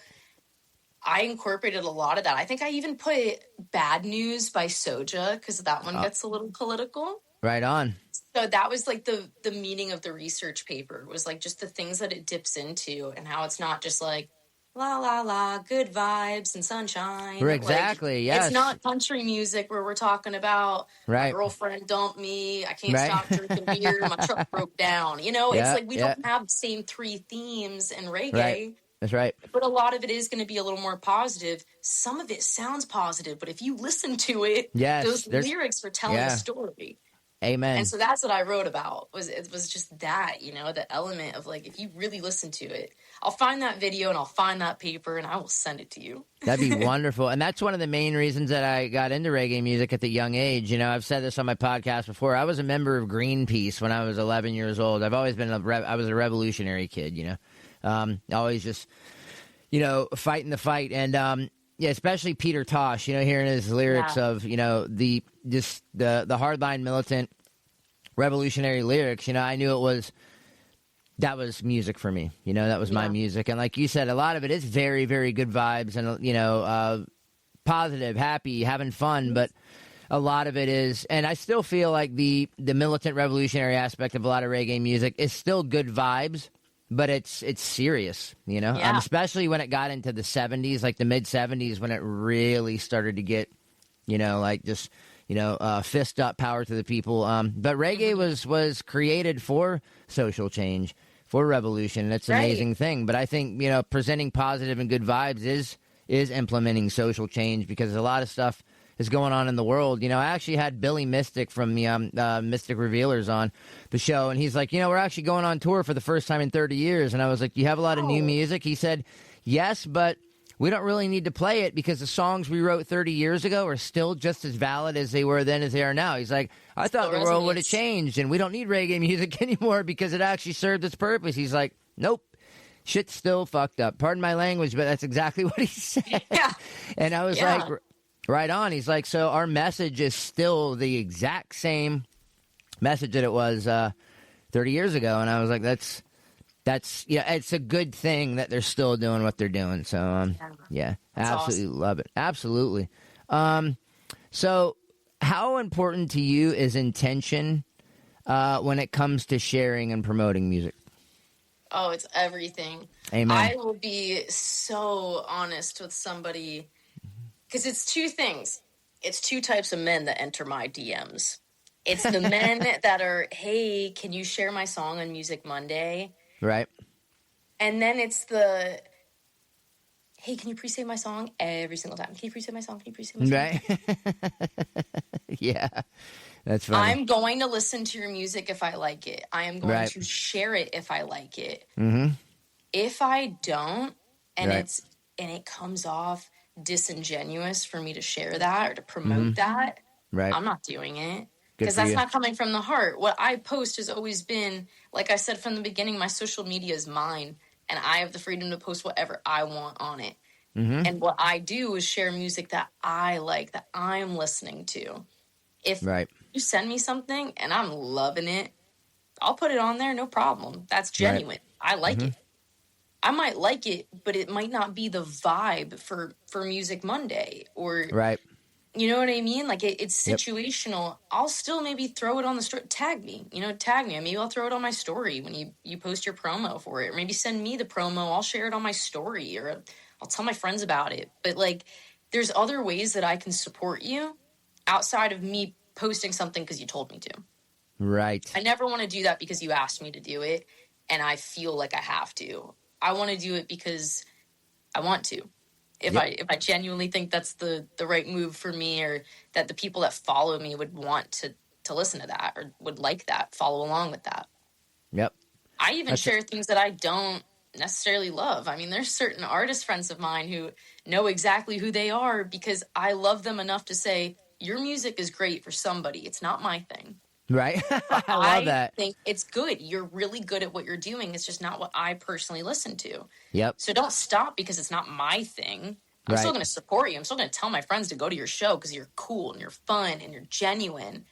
I incorporated a lot of that. I think I even put Bad News by Soja because that one gets a little political. Right on. So that was like the meaning of the research paper was like just the things that it dips into and how it's not just like la la la good vibes and sunshine. Exactly. Like, yes. It's not country music where we're talking about my girlfriend dumped me. I can't stop drinking beer. My truck broke down. You know, it's like we don't have the same 3 themes in reggae. Right. That's right. But a lot of it is going to be a little more positive. Some of it sounds positive, but if you listen to it, those lyrics are telling a story. Amen. And so that's what I wrote about. It was just that, you know, the element of like, if you really listen to it, I'll find that video and I'll find that paper and I will send it to you. That'd be wonderful. And that's one of the main reasons that I got into reggae music at the young age. You know, I've said this on my podcast before. I was a member of Greenpeace when I was 11 years old. I've always been I was a revolutionary kid, you know, always just, you know, fighting the fight. And, yeah, especially Peter Tosh, you know, hearing his lyrics of, you know, the hardline militant revolutionary lyrics, you know, I knew that was music for me. You know, that was my music. And like you said, a lot of it is very, very good vibes and, you know, positive, happy, having fun. But a lot of it is, and I still feel like the militant revolutionary aspect of a lot of reggae music is still good vibes. But it's serious, you know, especially when it got into the 70s, like the mid 70s, when it really started to get, you know, like just, you know, fist up, power to the people. But reggae was created for social change, for revolution. It's an amazing thing. But I think, you know, presenting positive and good vibes is implementing social change because a lot of stuff is going on in the world. You know, I actually had Billy Mystic from the Mystic Revealers on the show, and he's like, you know, we're actually going on tour for the first time in 30 years. And I was like, you have a lot of new music? He said, yes, but we don't really need to play it because the songs we wrote 30 years ago are still just as valid as they were then as they are now. He's like, I thought the world would have changed, and we don't need reggae music anymore because it actually served its purpose. He's like, nope. Shit's still fucked up. Pardon my language, but that's exactly what he said. Yeah. And I was like, right on. He's like, so our message is still the exact same message that it was 30 years ago. And I was like, that's it's a good thing that they're still doing what they're doing. So, absolutely awesome. Love it. Absolutely. So how important to you is intention when it comes to sharing and promoting music? Oh, it's everything. Amen. I will be so honest with somebody because it's 2 things. It's 2 types of men that enter my DMs. It's the men that are, hey, can you share my song on Music Monday? Right. And then it's the, hey, can you pre-save my song? Every single time. Can you pre-save my song? Can you pre-save my song? Right. Yeah. That's funny. I'm going to listen to your music if I like it. I am going to share it if I like it. Mm-hmm. If I don't, and Right. it comes off disingenuous for me to share that or to promote that, Right. I'm not doing it. Good Because for that's you. not coming from the heart. What I post has always been, like I said from the beginning, my social media is mine, and I have the freedom to post whatever I want on it. Mm-hmm. And what I do is share music that I like, that I'm listening to. If Right. you send me something and I'm loving it, I'll put it on there, no problem. That's genuine. I like it. I might like it, but it might not be the vibe for Music Monday, or Right. you know what I mean? Like it's situational. I'll still maybe throw it on the story. Tag me. Maybe I'll throw it on my story when you post your promo for it, or maybe send me the promo. I'll share it on my story, or I'll tell my friends about it. But like, there's other ways that I can support you outside of me posting something because you told me to. Right. I never want to do that because you asked me to do it and I feel like I have to. I want to do it because I want to. If I genuinely think that's the right move for me, or that the people that follow me would want to listen to that or would like that, follow along with that. Yep. I even share things that I don't necessarily love. I mean, there's certain artist friends of mine who know exactly who they are because I love them enough to say, your music is great for somebody. It's not my thing. Right. I love that. I think it's good. You're really good at what you're doing. It's just not what I personally listen to. Yep. So don't stop because it's not my thing. I'm still going to support you. I'm still going to tell my friends to go to your show because you're cool and you're fun and you're genuine.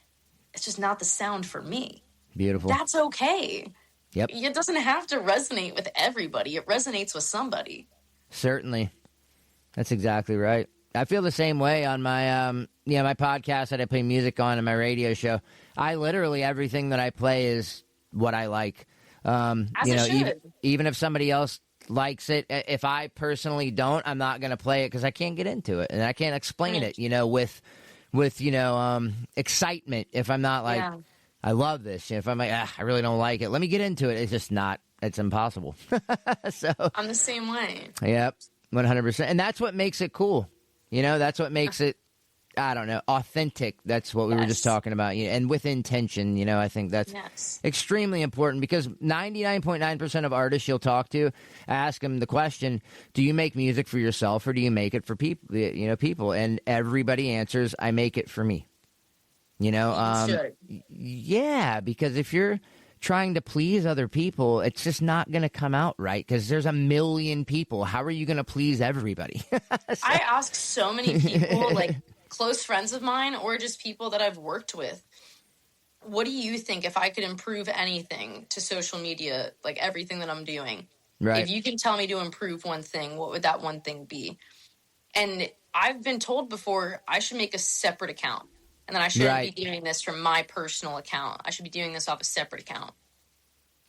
It's just not the sound for me. Beautiful. That's okay. Yep. It doesn't have to resonate with everybody. It resonates with somebody. Certainly. That's exactly right. I feel the same way on my my podcast that I play music on and my radio show. I literally, everything that I play is what I like. Even if somebody else likes it, if I personally don't, I'm not going to play it because I can't get into it and I can't explain it, with excitement. If I'm not like, I love this. If I'm like, I really don't like it, let me get into it. It's just not. It's impossible. So I'm the same way. Yep, 100%. And that's what makes it cool. That's what makes it, I don't know, authentic. That's what we were just talking about. And with intention, I think that's extremely important because 99.9% of artists you'll talk to, ask them the question, do you make music for yourself or do you make it for people? People. And everybody answers, I make it for me. Yeah, because if you're trying to please other people, it's just not going to come out right because there's a million people. How are you going to please everybody? I ask so many people, like close friends of mine or just people that I've worked with, what do you think if I could improve anything to social media, like everything that I'm doing? Right. If you can tell me to improve one thing, what would that one thing be? And I've been told before I should make a separate account. And then I shouldn't be doing this from my personal account. I should be doing this off a separate account.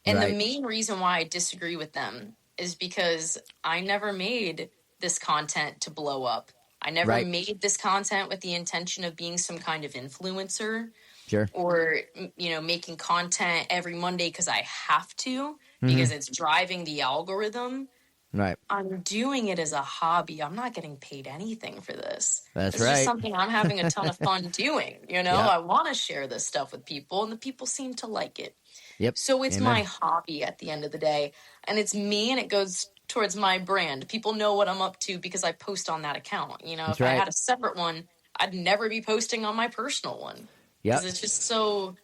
And the main reason why I disagree with them is because I never made this content to blow up. I never made this content with the intention of being some kind of influencer. Sure. Or, making content every Monday because I have to, because it's driving the algorithm. Right. I'm doing it as a hobby. I'm not getting paid anything for this. That's it's right. It's just something I'm having a ton of fun doing. I want to share this stuff with people, and the people seem to like it. Yep. So it's my hobby at the end of the day, and it's me, and it goes towards my brand. People know what I'm up to because I post on that account. If I had a separate one, I'd never be posting on my personal one. Yeah. Because it's just so.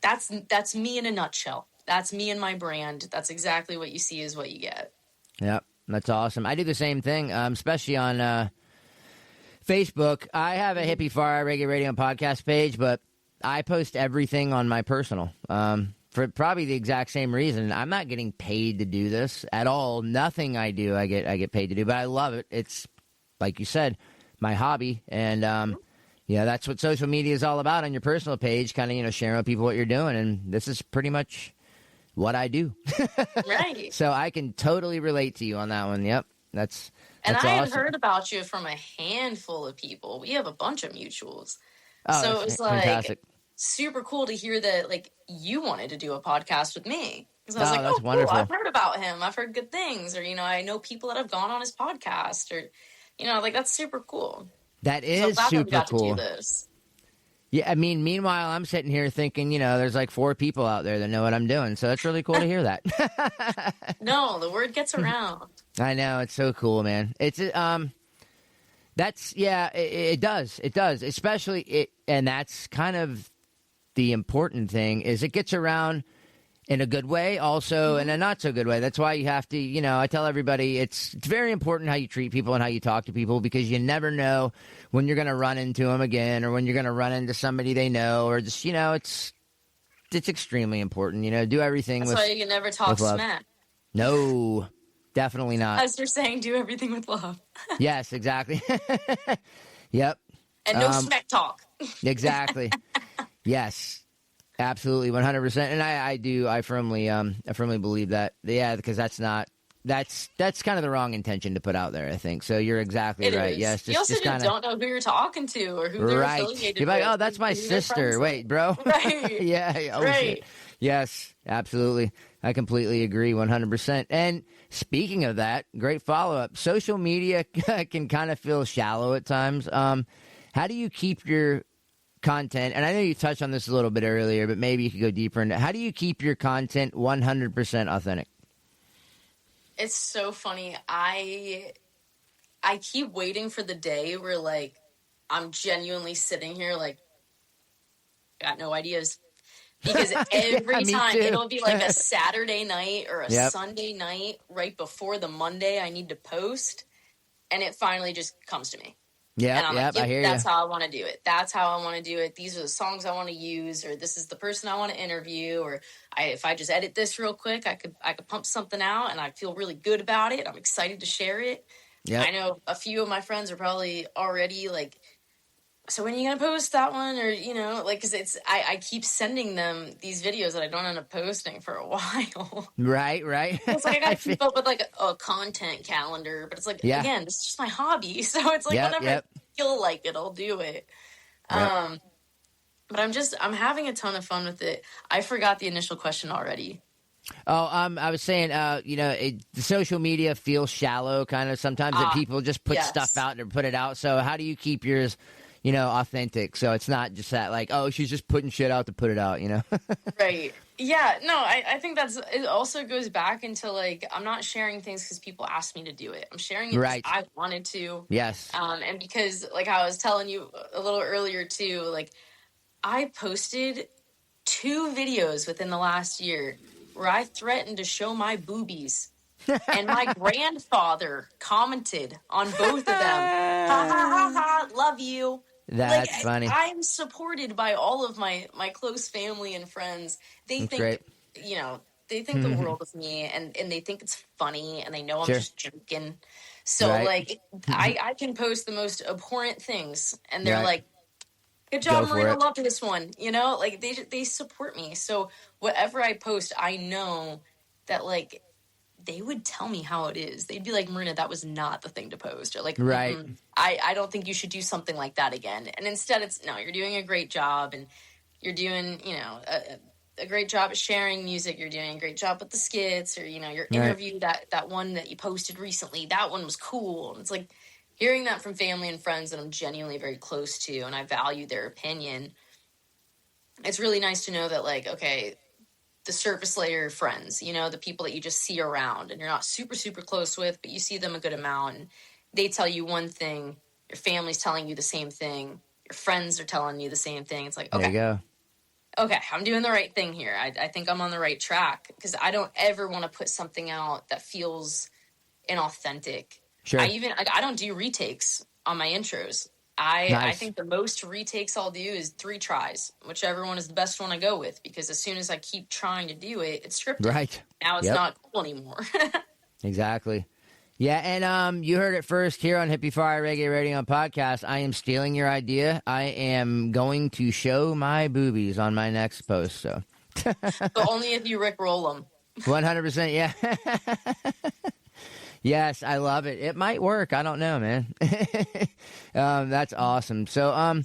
That's me in a nutshell. That's me and my brand. That's exactly what you see is what you get. Yep, that's awesome. I do the same thing, especially on Facebook. I have a Hippie-Fari Reggae Radio and Podcast page, but I post everything on my personal for probably the exact same reason. I'm not getting paid to do this at all. Nothing I do I get paid to do, but I love it. It's, like you said, my hobby, and that's what social media is all about on your personal page, kind of, sharing with people what you're doing, and this is pretty much what I do. Right. So I can totally relate to you on that one. Yep. That's and I had awesome. heard about you from a handful of people. We have a bunch of mutuals. Oh, so it was like fantastic. super cool to hear that like you wanted to do a podcast with me. Because I was like, that's oh, wonderful. cool, I've heard about him. I've heard good things. Or, I know people that have gone on his podcast. Or, like, that's super cool. That So I'm is glad that we super got to do cool. this. Yeah, I mean, meanwhile, I'm sitting here thinking, there's like 4 people out there that know what I'm doing. So it's really cool to hear that. No, the word gets around. I know. It's so cool, man. It's, it does. It does. Especially and that's kind of the important thing is it gets around in a good way, also in a not so good way. That's why you have to, I tell everybody it's very important how you treat people and how you talk to people, because you never know when you're going to run into them again, or when you're going to run into somebody they know, or just, it's extremely important, do everything That's why you can never talk smack. No, definitely not. As you're saying, do everything with love. Yes, exactly. Yep. And no smack talk. Exactly. Yes. Absolutely, 100%, and I firmly believe that. Yeah, because that's kind of the wrong intention to put out there, I think. So you're exactly right. Yes, you also just don't know who you're talking to or who they're affiliated You're like, with. oh, that's my sister. Wait, bro. Right. Yeah. Oh, right. Shit. Yes, absolutely. I completely agree, 100%. And speaking of that, great follow up. Social media can kind of feel shallow at times. How do you keep your content, and I know you touched on this a little bit earlier, but maybe you could go deeper into how do you keep your content 100% authentic? It's so funny. I keep waiting for the day where, like, I'm genuinely sitting here like, got no ideas. Because every time it'll be like a Saturday night or a Sunday night right before the Monday I need to post, and it finally just comes to me. Yeah, I hear you. That's how I want to do it. That's how I want to do it. These are the songs I want to use, or this is the person I want to interview, or if I just edit this real quick, I could pump something out, and I feel really good about it. I'm excited to share it. Yeah, I know a few of my friends are probably already like, so when are you gonna post that one, or because I keep sending them these videos that I don't end up posting for a while. Right. It's like I gotta keep up with like a content calendar, but it's like again, this is just my hobby, so it's like whenever I feel like it, I'll do it. But I'm having a ton of fun with it. I forgot the initial question already. Oh, I was saying, the social media feels shallow, kind of sometimes that people just put stuff out and put it out. So how do you keep yours? Authentic. So it's not just that like, oh, she's just putting shit out to put it out, Right. Yeah. No, I think it also goes back into like, I'm not sharing things because people asked me to do it. I'm sharing it because I wanted to. Yes. And because like I was telling you a little earlier too, like I posted 2 videos within the last year where I threatened to show my boobies. And my grandfather commented on both of them. Ha ha ha ha, love you. That's funny. I'm supported by all of my close family and friends. They think, they think the world of me, and they think it's funny, and they know I'm just joking. So, I can post the most abhorrent things, and they're like, good job, Marina, love this one. They support me. So, whatever I post, I know that, like, they would tell me how it is. They'd be like, Marina, that was not the thing to post. Or like, I don't think you should do something like that again. And instead it's, no, you're doing a great job, and you're doing, a great job at sharing music. You're doing a great job with the skits, or, your interview, that one that you posted recently, that one was cool. And it's like hearing that from family and friends that I'm genuinely very close to, and I value their opinion. It's really nice to know that, like, okay, the surface layer friends, the people that you just see around and you're not super, super close with, but you see them a good amount, and they tell you one thing, your family's telling you the same thing, your friends are telling you the same thing. It's like, okay, there you go. Okay, I'm doing the right thing here. I think I'm on the right track, because I don't ever want to put something out that feels inauthentic. Sure. I don't do retakes on my intros. I think the most retakes I'll do is 3 tries, whichever one is the best one I go with, because as soon as I keep trying to do it, it's scripted. Right. Now it's not cool anymore. Exactly. Yeah, and you heard it first here on Hippie-Fari Reggae Radio and Podcast. I am stealing your idea. I am going to show my boobies on my next post. So, but only if you rickroll them. 100%. Yeah. Yes, I love it. It might work. I don't know, man. That's awesome. So,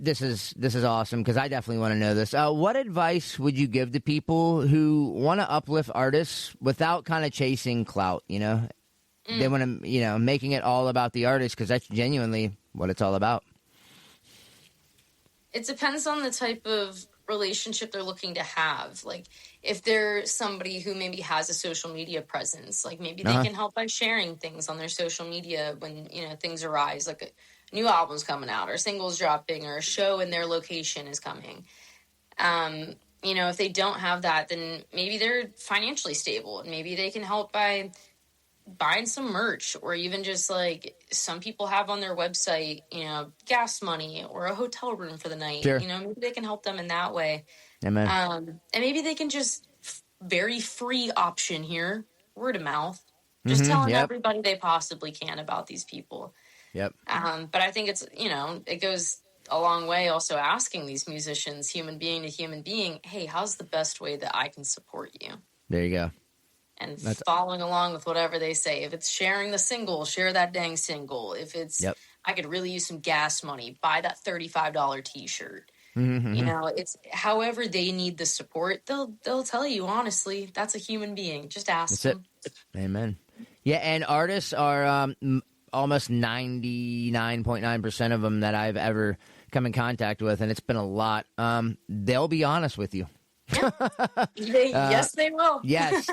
this is awesome because I definitely want to know this. What advice would you give to people who want to uplift artists without kind of chasing clout? You know, they want to, making it all about the artist because that's genuinely what it's all about. It depends on the type of relationship they're looking to have. Like, if they're somebody who maybe has a social media presence, like maybe they can help by sharing things on their social media when, things arise, like a new album's coming out or singles dropping or a show in their location is coming. If they don't have that, then maybe they're financially stable and maybe they can help by buying some merch, or even just like some people have on their website, gas money or a hotel room for the night. Sure. Maybe they can help them in that way. Amen. And maybe they can just very free option here, word of mouth, just telling everybody they possibly can about these people. Yep. But I think it's, it goes a long way also asking these musicians, human being to human being, hey, how's the best way that I can support you? There you go. And following along with whatever they say. If it's sharing the single, share that dang single. If it's, I could really use some gas money, buy that $35 t-shirt. It's however they need the support. They'll tell you, honestly, that's a human being. Just ask them. Amen. Yeah. And artists are almost 99.9% of them that I've ever come in contact with. And it's been a lot. They'll be honest with you. Yes, they will. Yes,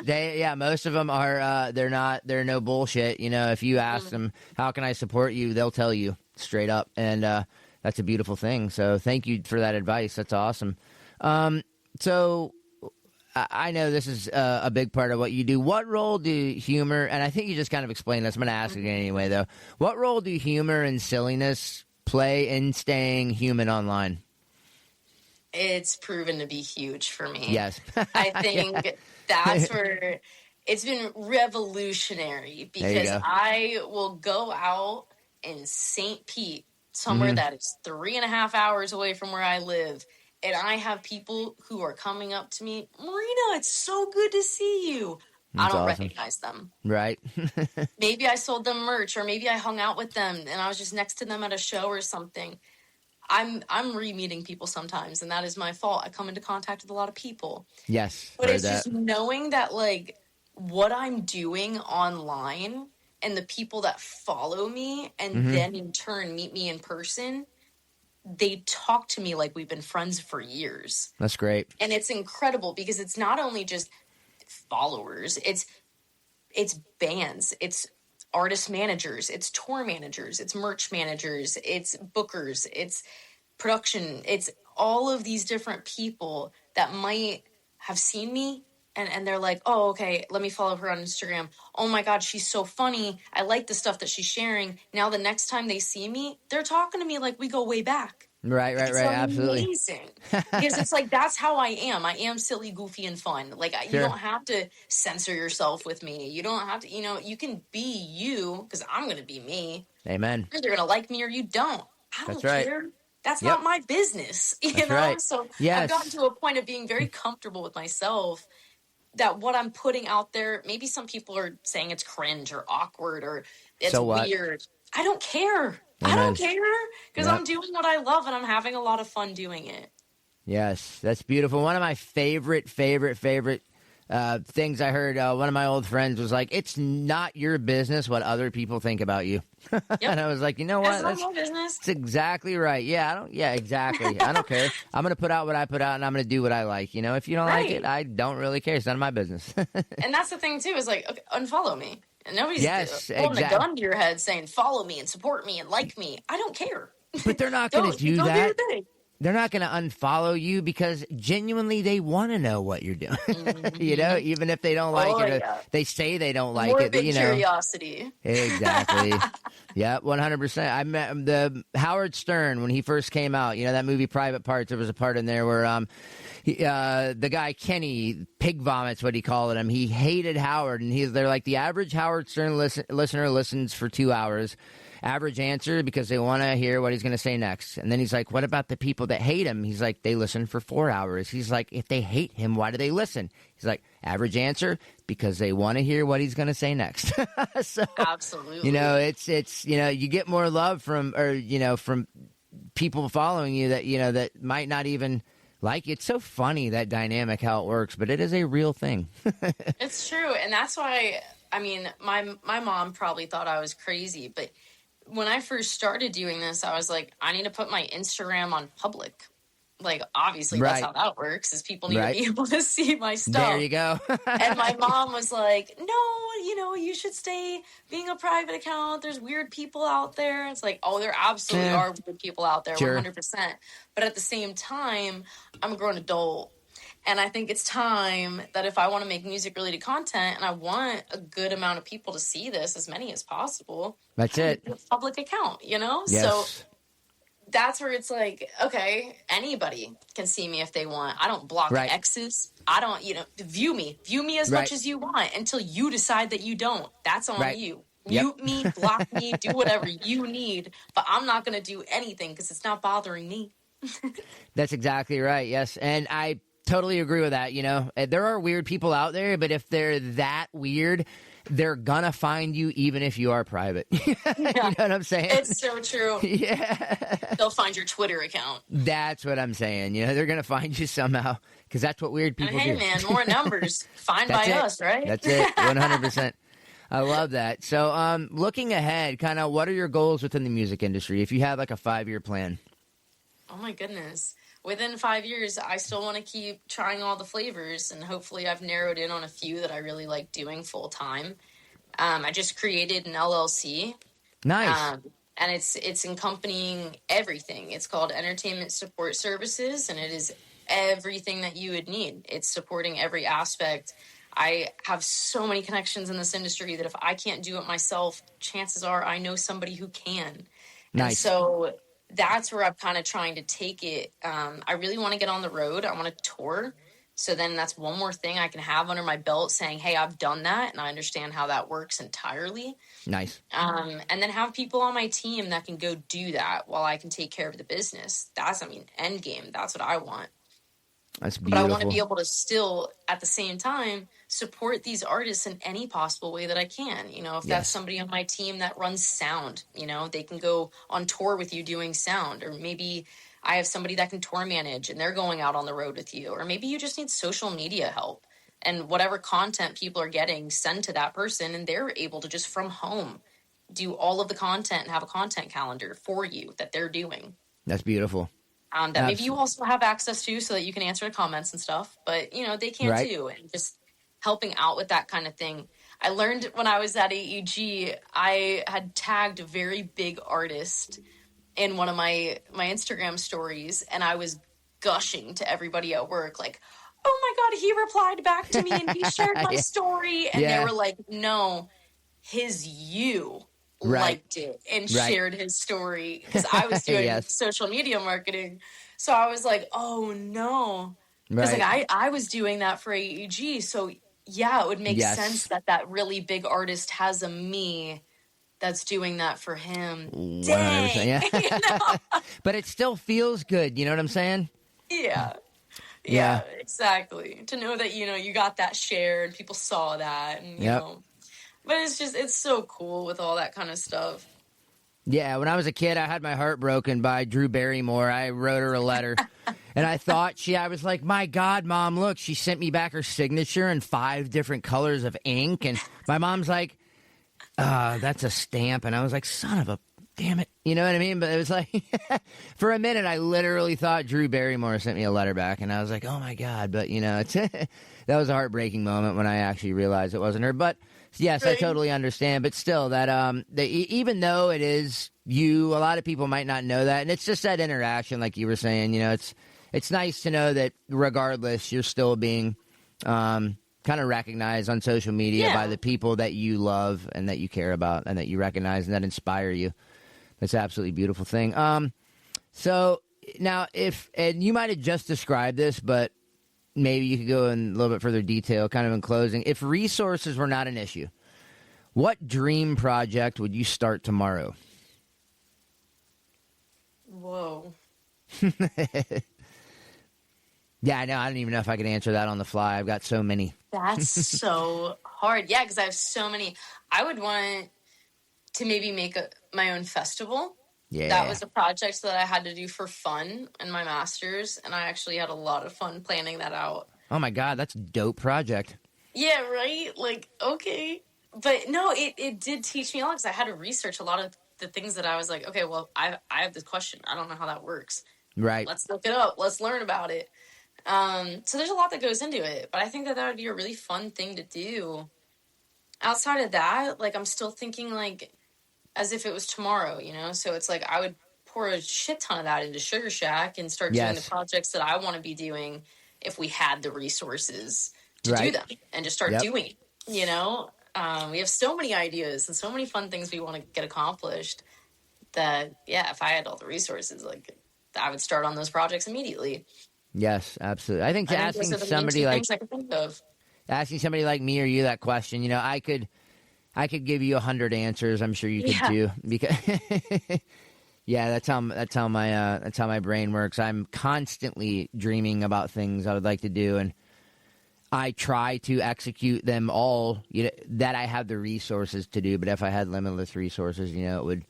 most of them are. They're no bullshit. If you ask them, how can I support you? They'll tell you straight up. And that's a beautiful thing. So thank you for that advice. That's awesome. So I know this is a big part of what you do. What role do humor, and I think you just kind of explained this. I'm going to ask again anyway, though. What role do humor and silliness play in staying human online? It's proven to be huge for me. Yes. I think that's where it's been revolutionary, because I will go out in St. Pete, somewhere that is 3.5 hours away from where I live, and I have people who are coming up to me, Marina, it's so good to see you. That's I don't awesome. recognize them. Right. Maybe I sold them merch, or maybe I hung out with them and I was just next to them at a show or something. I'm re-meeting people sometimes, and that is my fault. I come into contact with a lot of people. Yes. But it's just knowing that, like, what I'm doing online and the people that follow me and then in turn meet me in person, they talk to me like we've been friends for years. That's great. And it's incredible because it's not only just followers, it's bands, it's artist managers, it's tour managers, it's merch managers, it's bookers, it's production, it's all of these different people that might have seen me and they're like, oh, okay, let me follow her on Instagram. Oh my God, she's so funny. I like the stuff that she's sharing. Now the next time they see me, they're talking to me like we go way back. Right, absolutely. Amazing. Because it's like, that's how I am. I am silly, goofy, and fun. Like, you don't have to censor yourself with me. You don't have to, you can be you, because I'm going to be me. Amen. You're going to like me or you don't. I don't care. That's not my business, you know? Right. So I've gotten to a point of being very comfortable with myself, that what I'm putting out there, maybe some people are saying it's cringe or awkward or it's weird. I don't care. Amen. I don't care, because I'm doing what I love and I'm having a lot of fun doing it. Yes, that's beautiful. One of my favorite things I heard, one of my old friends was like, it's not your business what other people think about you. And I was like, you know what? That's not my business. That's exactly right. Exactly. I don't care. I'm going to put out what I put out and I'm going to do what I like. If you don't like it, I don't really care. It's none of my business. And that's the thing too, is like, okay, unfollow me. And nobody's holding a gun to your head saying, follow me and support me and like me. I don't care. But they're not going to do that. They're not going to unfollow you because genuinely they want to know what you're doing. Even if they don't like it. They say they don't like it. Curiosity. Exactly. Yeah, 100%. I met the Howard Stern when he first came out. That movie Private Parts. There was a part in there where the guy Kenny, pig vomits what he called him. He hated Howard, and they're like, the average Howard Stern listener listens for 2 hours. Average answer, because they want to hear what he's going to say next. And then he's like, what about the people that hate him? He's like, they listen for 4 hours. He's like, if they hate him, why do they listen? He's like, average answer, because they want to hear what he's going to say next. So, absolutely. it's you get more love from people following you that, you know, that might not even like you. It's so funny, that dynamic, how it works, but it is a real thing. It's true. And that's why, I mean, my mom probably thought I was crazy, but when I first started doing this, I was like, I need to put my Instagram on public. Like, obviously, that's how that works, is people need to be able to see my stuff. There you go. And my mom was like, no, you know, you should stay being a private account. There's weird people out there. It's like, oh, there absolutely are weird people out there, 100%. But at the same time, I'm a grown adult. And I think it's time that if I want to make music-related content and I want a good amount of people to see this, as many as possible, that's it. A public account, you know? Yes. So that's where it's like, okay, anybody can see me if they want. I don't block exes. I don't, you know, view me as much as you want until you decide that you don't. That's on you. Mute me, block me, do whatever you need. But I'm not going to do anything because it's not bothering me. That's exactly right. Yes. And I totally agree with that. You know, there are weird people out there, but if they're that weird, they're gonna find you even if you are private. You know what I'm saying? It's so true. They'll find your Twitter account. That's what I'm saying. You know, they're gonna find you somehow, because that's what weird people do. Hey, man, more numbers. Find by us, right? That's it. 100%. I love that. So, looking ahead, kind of, what are your goals within the music industry? If you have like a 5-year plan. Oh my goodness. Within 5 years, I still want to keep trying all the flavors, and hopefully I've narrowed in on a few that I really like doing full time. I just created an LLC. Nice. And it's encompassing everything. It's called Entertainment Support Services, and it is everything that you would need. It's supporting every aspect. I have so many connections in this industry that if I can't do it myself, chances are I know somebody who can. Nice. And so that's where I'm kind of trying to take it. I really want to get on the road. I want to tour. So then that's one more thing I can have under my belt saying, hey, I've done that and I understand how that works entirely. Nice. And then have people on my team that can go do that while I can take care of the business. That's, end game. That's what I want. That's beautiful. But I want to be able to still, at the same time, support these artists in any possible way that I can. You know, if that's somebody on my team that runs sound, you know, they can go on tour with you doing sound. Or maybe I have somebody that can tour manage and they're going out on the road with you. Or maybe you just need social media help. And whatever content people are getting, send to that person. And they're able to just from home do all of the content and have a content calendar for you that they're doing. That's beautiful. That maybe you also have access to so that you can answer the comments and stuff. But, you know, they can too. And just helping out with that kind of thing. I learned when I was at AEG, I had tagged a very big artist in one of my Instagram stories, and I was gushing to everybody at work, like, oh my God, he replied back to me and he shared my story. And they were like, no, you liked it and shared his story, because I was doing social media marketing. So I was like, oh no. Because like I was doing that for AEG. So yeah, it would make sense that really big artist has a me that's doing that for him. 100%, dang. yeah. You know? But it still feels good. You know what I'm saying? Yeah, exactly. To know that, you know, you got that shared, people saw that, and, you know. But it's so cool with all that kind of stuff. Yeah, when I was a kid, I had my heart broken by Drew Barrymore. I wrote her a letter, and I thought I was like, my God, Mom, look, she sent me back her signature in 5 different colors of ink, and my mom's like, that's a stamp, and I was like, son of a damn it, you know what I mean? But it was like, for a minute, I literally thought Drew Barrymore sent me a letter back, and I was like, oh my God, but you know, that was a heartbreaking moment when I actually realized it wasn't her, but yes, I totally understand, but still, that even though it is you, a lot of people might not know that, and it's just that interaction, like you were saying. You know, it's nice to know that regardless, you're still being kind of recognized on social media by the people that you love and that you care about and that you recognize and that inspire you. That's an absolutely beautiful thing. So now, and you might have just described this, but maybe you could go in a little bit further detail, kind of in closing. If resources were not an issue, what dream project would you start tomorrow? Whoa. Yeah, I know. I don't even know if I could answer that on the fly. I've got so many. That's so hard. Yeah, because I have so many. I would want to maybe make my own festival. Yeah. That was a project that I had to do for fun in my master's, and I actually had a lot of fun planning that out. Oh my God, that's a dope project. Yeah, right? Like, okay. But no, it did teach me a lot because I had to research a lot of the things that I was like, okay, well, I have this question. I don't know how that works. Right. Let's look it up. Let's learn about it. So there's a lot that goes into it, but I think that would be a really fun thing to do. Outside of that, like, I'm still thinking, like, as if it was tomorrow, you know? So it's like I would pour a shit ton of that into Sugar Shack and start doing the projects that I want to be doing if we had the resources to do them and just start doing it, you know? We have so many ideas and so many fun things we want to get accomplished that, yeah, if I had all the resources, like, I would start on those projects immediately. Yes, absolutely. I think asking somebody like me or you that question, you know, I could give you 100 answers. I'm sure you could too. Because yeah, that's how my brain works. I'm constantly dreaming about things I would like to do, and I try to execute them all, you know, that I have the resources to do. But if I had limitless resources, you know, it would,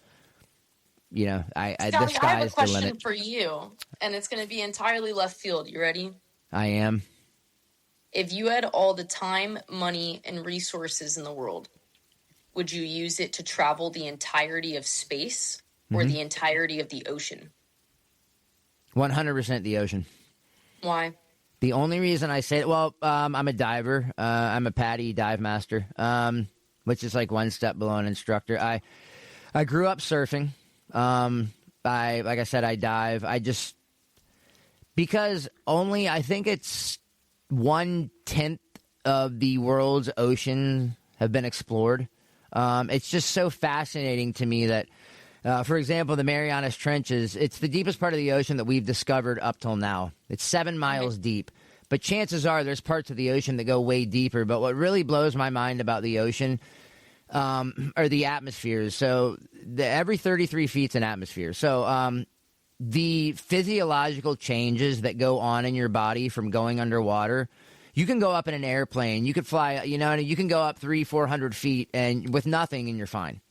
you know, the sky's the limit. I have a question for you, and it's going to be entirely left field. You ready? I am. If you had all the time, money, and resources in the world, would you use it to travel the entirety of space or the entirety of the ocean? 100% the ocean. Why? The only reason I say it, well, I'm a diver. I'm a PADI dive master, which is like one step below an instructor. I grew up surfing. Like I said, I dive. Because only I think it's 1/10 of the world's oceans have been explored. It's just so fascinating to me that, for example, the Marianas Trenches, it's the deepest part of the ocean that we've discovered up till now. It's 7 miles deep. But chances are there's parts of the ocean that go way deeper. But what really blows my mind about the ocean are the atmospheres. So every 33 feet's an atmosphere. So the physiological changes that go on in your body from going underwater, you can go up in an airplane. You could fly, you know, you can go up 300-400 feet and with nothing and you're fine.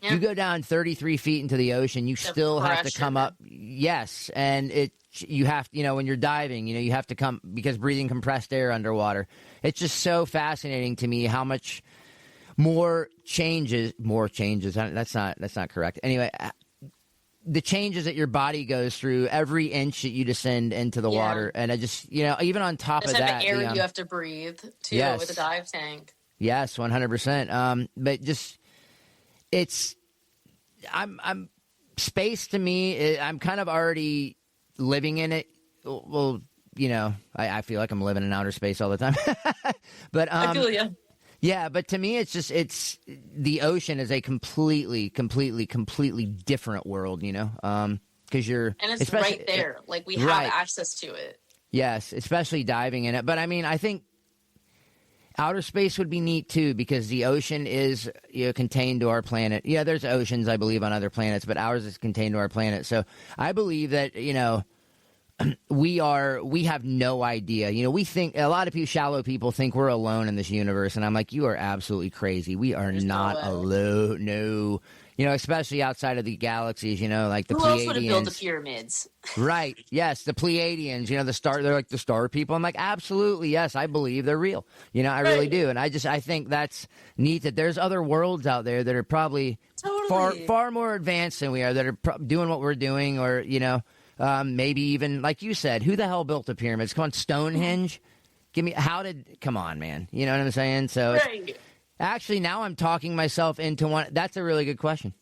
Yeah. You go down 33 feet into the ocean, you still have to come up. Yes. And you have, you know, when you're diving, you know, you have to come because breathing compressed air underwater. It's just so fascinating to me how much more changes. That's not correct. Anyway, the changes that your body goes through every inch that you descend into the water. And I just, you know, even on top of that, the air you have to breathe too with a dive tank. Yes, 100%. But just, I'm space to me, I'm kind of already living in it. Well, you know, I feel like I'm living in outer space all the time. But I feel you. Yeah, but to me, it's the ocean is a completely different world, you know, because and it's right there, like we have access to it. Yes, especially diving in it. But I mean, I think outer space would be neat too because the ocean is, you know, contained to our planet. Yeah, there's oceans, I believe, on other planets, but ours is contained to our planet. So I believe that, you know, we have no idea. You know, we think a lot of people, shallow people think we're alone in this universe. And I'm like, you are absolutely crazy. We are not alone. No, you know, especially outside of the galaxies, you know, like the Pleiadians. Who else would have built the pyramids? Right. Yes. The Pleiadians, you know, they're like the star people. I'm like, absolutely. Yes. I believe they're real. You know, I really do. And I think that's neat that there's other worlds out there that are probably far more advanced than we are, that are doing what we're doing, or, you know, maybe even, like you said, who the hell built the pyramids? Come on, Stonehenge? Come on, man. You know what I'm saying? So actually, now I'm talking myself into one. That's a really good question.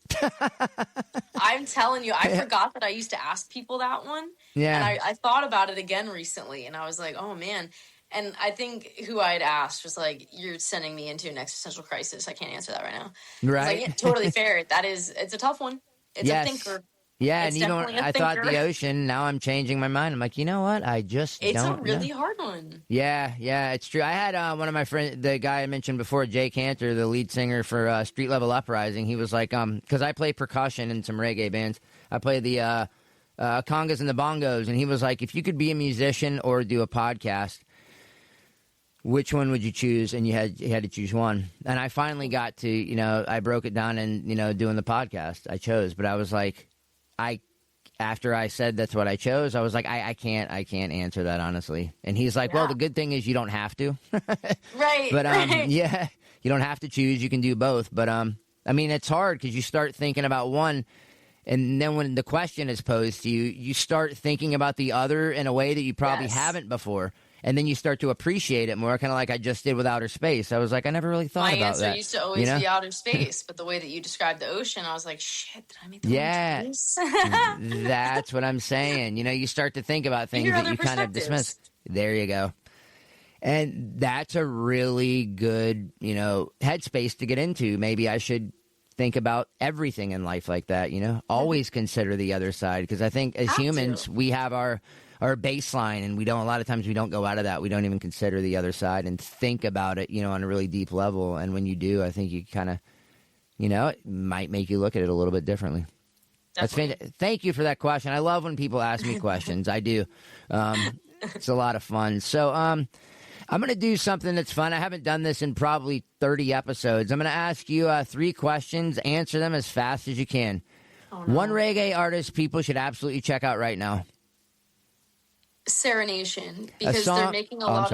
I'm telling you, I forgot that I used to ask people that one. Yeah. And I thought about it again recently, and I was like, oh, man. And I think who I had asked was like, you're sending me into an existential crisis. I can't answer that right now. Right. I was like, yeah, totally fair. It's a tough one. It's a thinker. Yeah, and I thought the ocean. Now I'm changing my mind. I'm like, you know what? It's a really hard one. Yeah, it's true. I had one of my friends, the guy I mentioned before, Jay Cantor, the lead singer for Street Level Uprising. He was like, because I play percussion in some reggae bands. I play the congas and the bongos, and he was like, if you could be a musician or do a podcast, which one would you choose? And you had to choose one. And I finally got to, you know, I broke it down and, you know, doing the podcast. I chose, but I was like, after I said that's what I chose, I was like, I can't answer that honestly. And he's like, well, the good thing is you don't have to. Right. But right. yeah, you don't have to choose. You can do both. But I mean, it's hard because you start thinking about one, and then when the question is posed to you, you start thinking about the other in a way that you probably haven't before. And then you start to appreciate it more, kind of like I just did with outer space. I was like, I never really thought about that. My answer used to always be outer space, but the way that you described the ocean, I was like, shit, did I make the wrong choice? That's what I'm saying. You know, you start to think about things that you kind of dismiss. There you go. And that's a really good, you know, headspace to get into. Maybe I should think about everything in life like that, you know? Always consider the other side, because I think as humans, we have our baseline, and a lot of times we don't go out of that. We don't even consider the other side and think about it, you know, on a really deep level. And when you do, I think you kind of, you know, it might make you look at it a little bit differently. Definitely. Thank you for that question. I love when people ask me questions. I do. It's a lot of fun. So I'm going to do something that's fun. I haven't done this in probably 30 episodes. I'm going to ask you 3 questions. Answer them as fast as you can. Oh, no. One reggae artist people should absolutely check out right now. Serenation, because they're making a lot.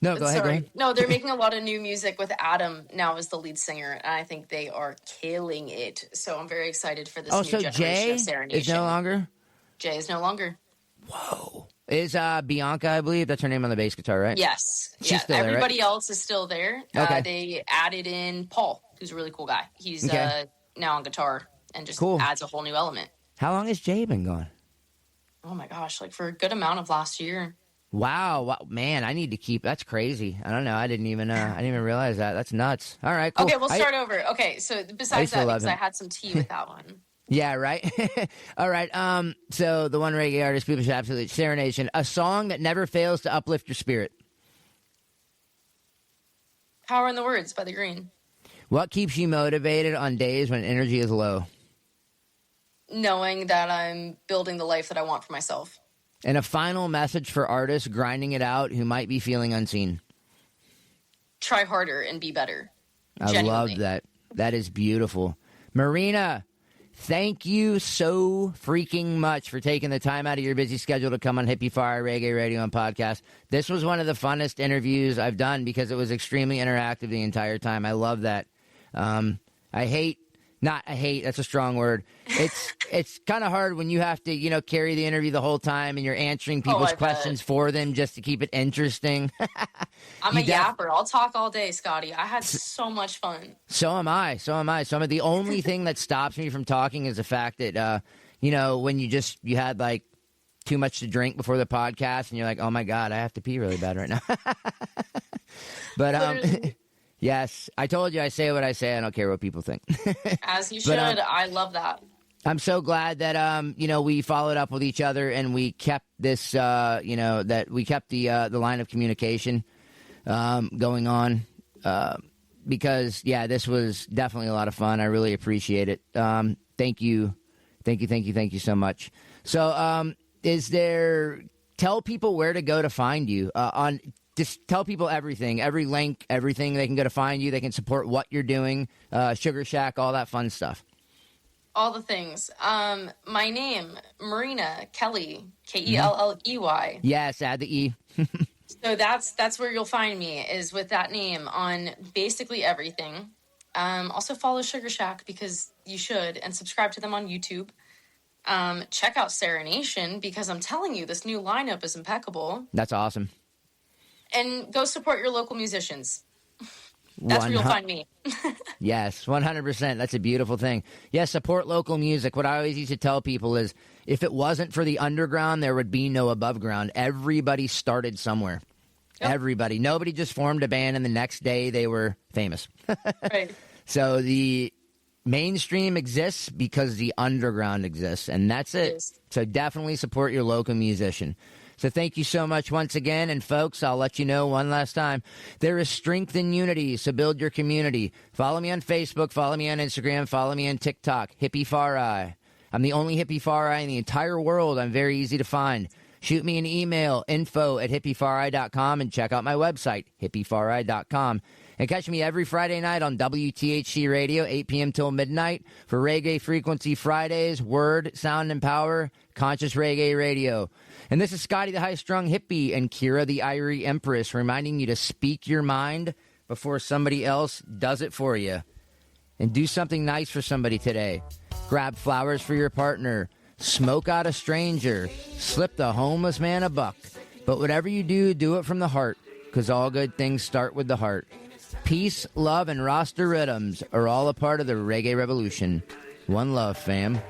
No, go ahead. No, they're making a lot of new music with Adam now as the lead singer, and I think they are killing it. So I'm very excited for this new generation Jay of Serenation. Is no longer? Jay is no longer. Whoa. Is Bianca, I believe, that's her name on the bass guitar, right? Yes. She's still there, right? Everybody else is still there. Okay. They added in Paul, who's a really cool guy. He's now on guitar and just adds a whole new element. How long has Jay been gone? Oh my gosh, like for a good amount of last year. Wow, man, I need to keep. That's crazy. I don't know. I didn't even realize that. That's nuts. All right, cool. Okay, we'll start over. Okay, so besides that, because I had some tea with that one. Yeah, right. All right. So the one reggae artist people should absolutely Serenation, a song that never fails to uplift your spirit. Power in the Words by The Green. What keeps you motivated on days when energy is low? Knowing that I'm building the life that I want for myself. And a final message for artists grinding it out who might be feeling unseen. Try harder and be better. I love that. That is beautiful. Marina, thank you so freaking much for taking the time out of your busy schedule to come on Hippie-Fari Reggae Radio and Podcast. This was one of the funnest interviews I've done because it was extremely interactive the entire time. I love that. That's a strong word. It's kind of hard when you have to, you know, carry the interview the whole time and you're answering people's questions for them just to keep it interesting. I'm a yapper. I'll talk all day, Scotty. I had so much fun. So am I. The only thing that stops me from talking is the fact that, you know, when you had like too much to drink before the podcast and you're like, oh my God, I have to pee really bad right now. But, yes, I told you I say what I say. I don't care what people think. As you should. I love that. I'm so glad that, you know, we followed up with each other and we kept this, you know, that we kept the line of communication going on because, yeah, this was definitely a lot of fun. I really appreciate it. Thank you. Thank you so much. So tell people where to go to find you Just tell people everything, every link, everything. They can go to find you. They can support what you're doing, Sugar Shack, all that fun stuff. All the things. My name, Marina Kelley, Kelley. Yes, add the E. So that's where you'll find me, is with that name on basically everything. Also follow Sugar Shack because you should, and subscribe to them on YouTube. Check out Serenation because I'm telling you, this new lineup is impeccable. That's awesome. And go support your local musicians. That's where you'll find me. Yes, 100%. That's a beautiful thing. Yes, support local music. What I always used to tell people is if it wasn't for the underground, there would be no above ground. Everybody started somewhere. Yep. Everybody. Nobody just formed a band and the next day they were famous. Right. So the mainstream exists because the underground exists, and that's it. Yes. So definitely support your local musician. So thank you so much once again. And folks, I'll let you know one last time. There is strength in unity, so build your community. Follow me on Facebook, follow me on Instagram, follow me on TikTok, Hippie-Fari. I'm the only Hippie-Fari in the entire world. I'm very easy to find. Shoot me an email, info@hippiefari.com, and check out my website, hippiefari.com. And catch me every Friday night on WTHC Radio, 8 p.m. till midnight, for Reggae Frequency Fridays, Word, Sound and Power, Conscious Reggae Radio. And this is Scotty the High-Strung Hippie and Kira the Irie Empress, reminding you to speak your mind before somebody else does it for you. And do something nice for somebody today. Grab flowers for your partner. Smoke out a stranger. Slip the homeless man a buck. But whatever you do, do it from the heart, because all good things start with the heart. Peace, love, and Rasta rhythms are all a part of the reggae revolution. One love, fam.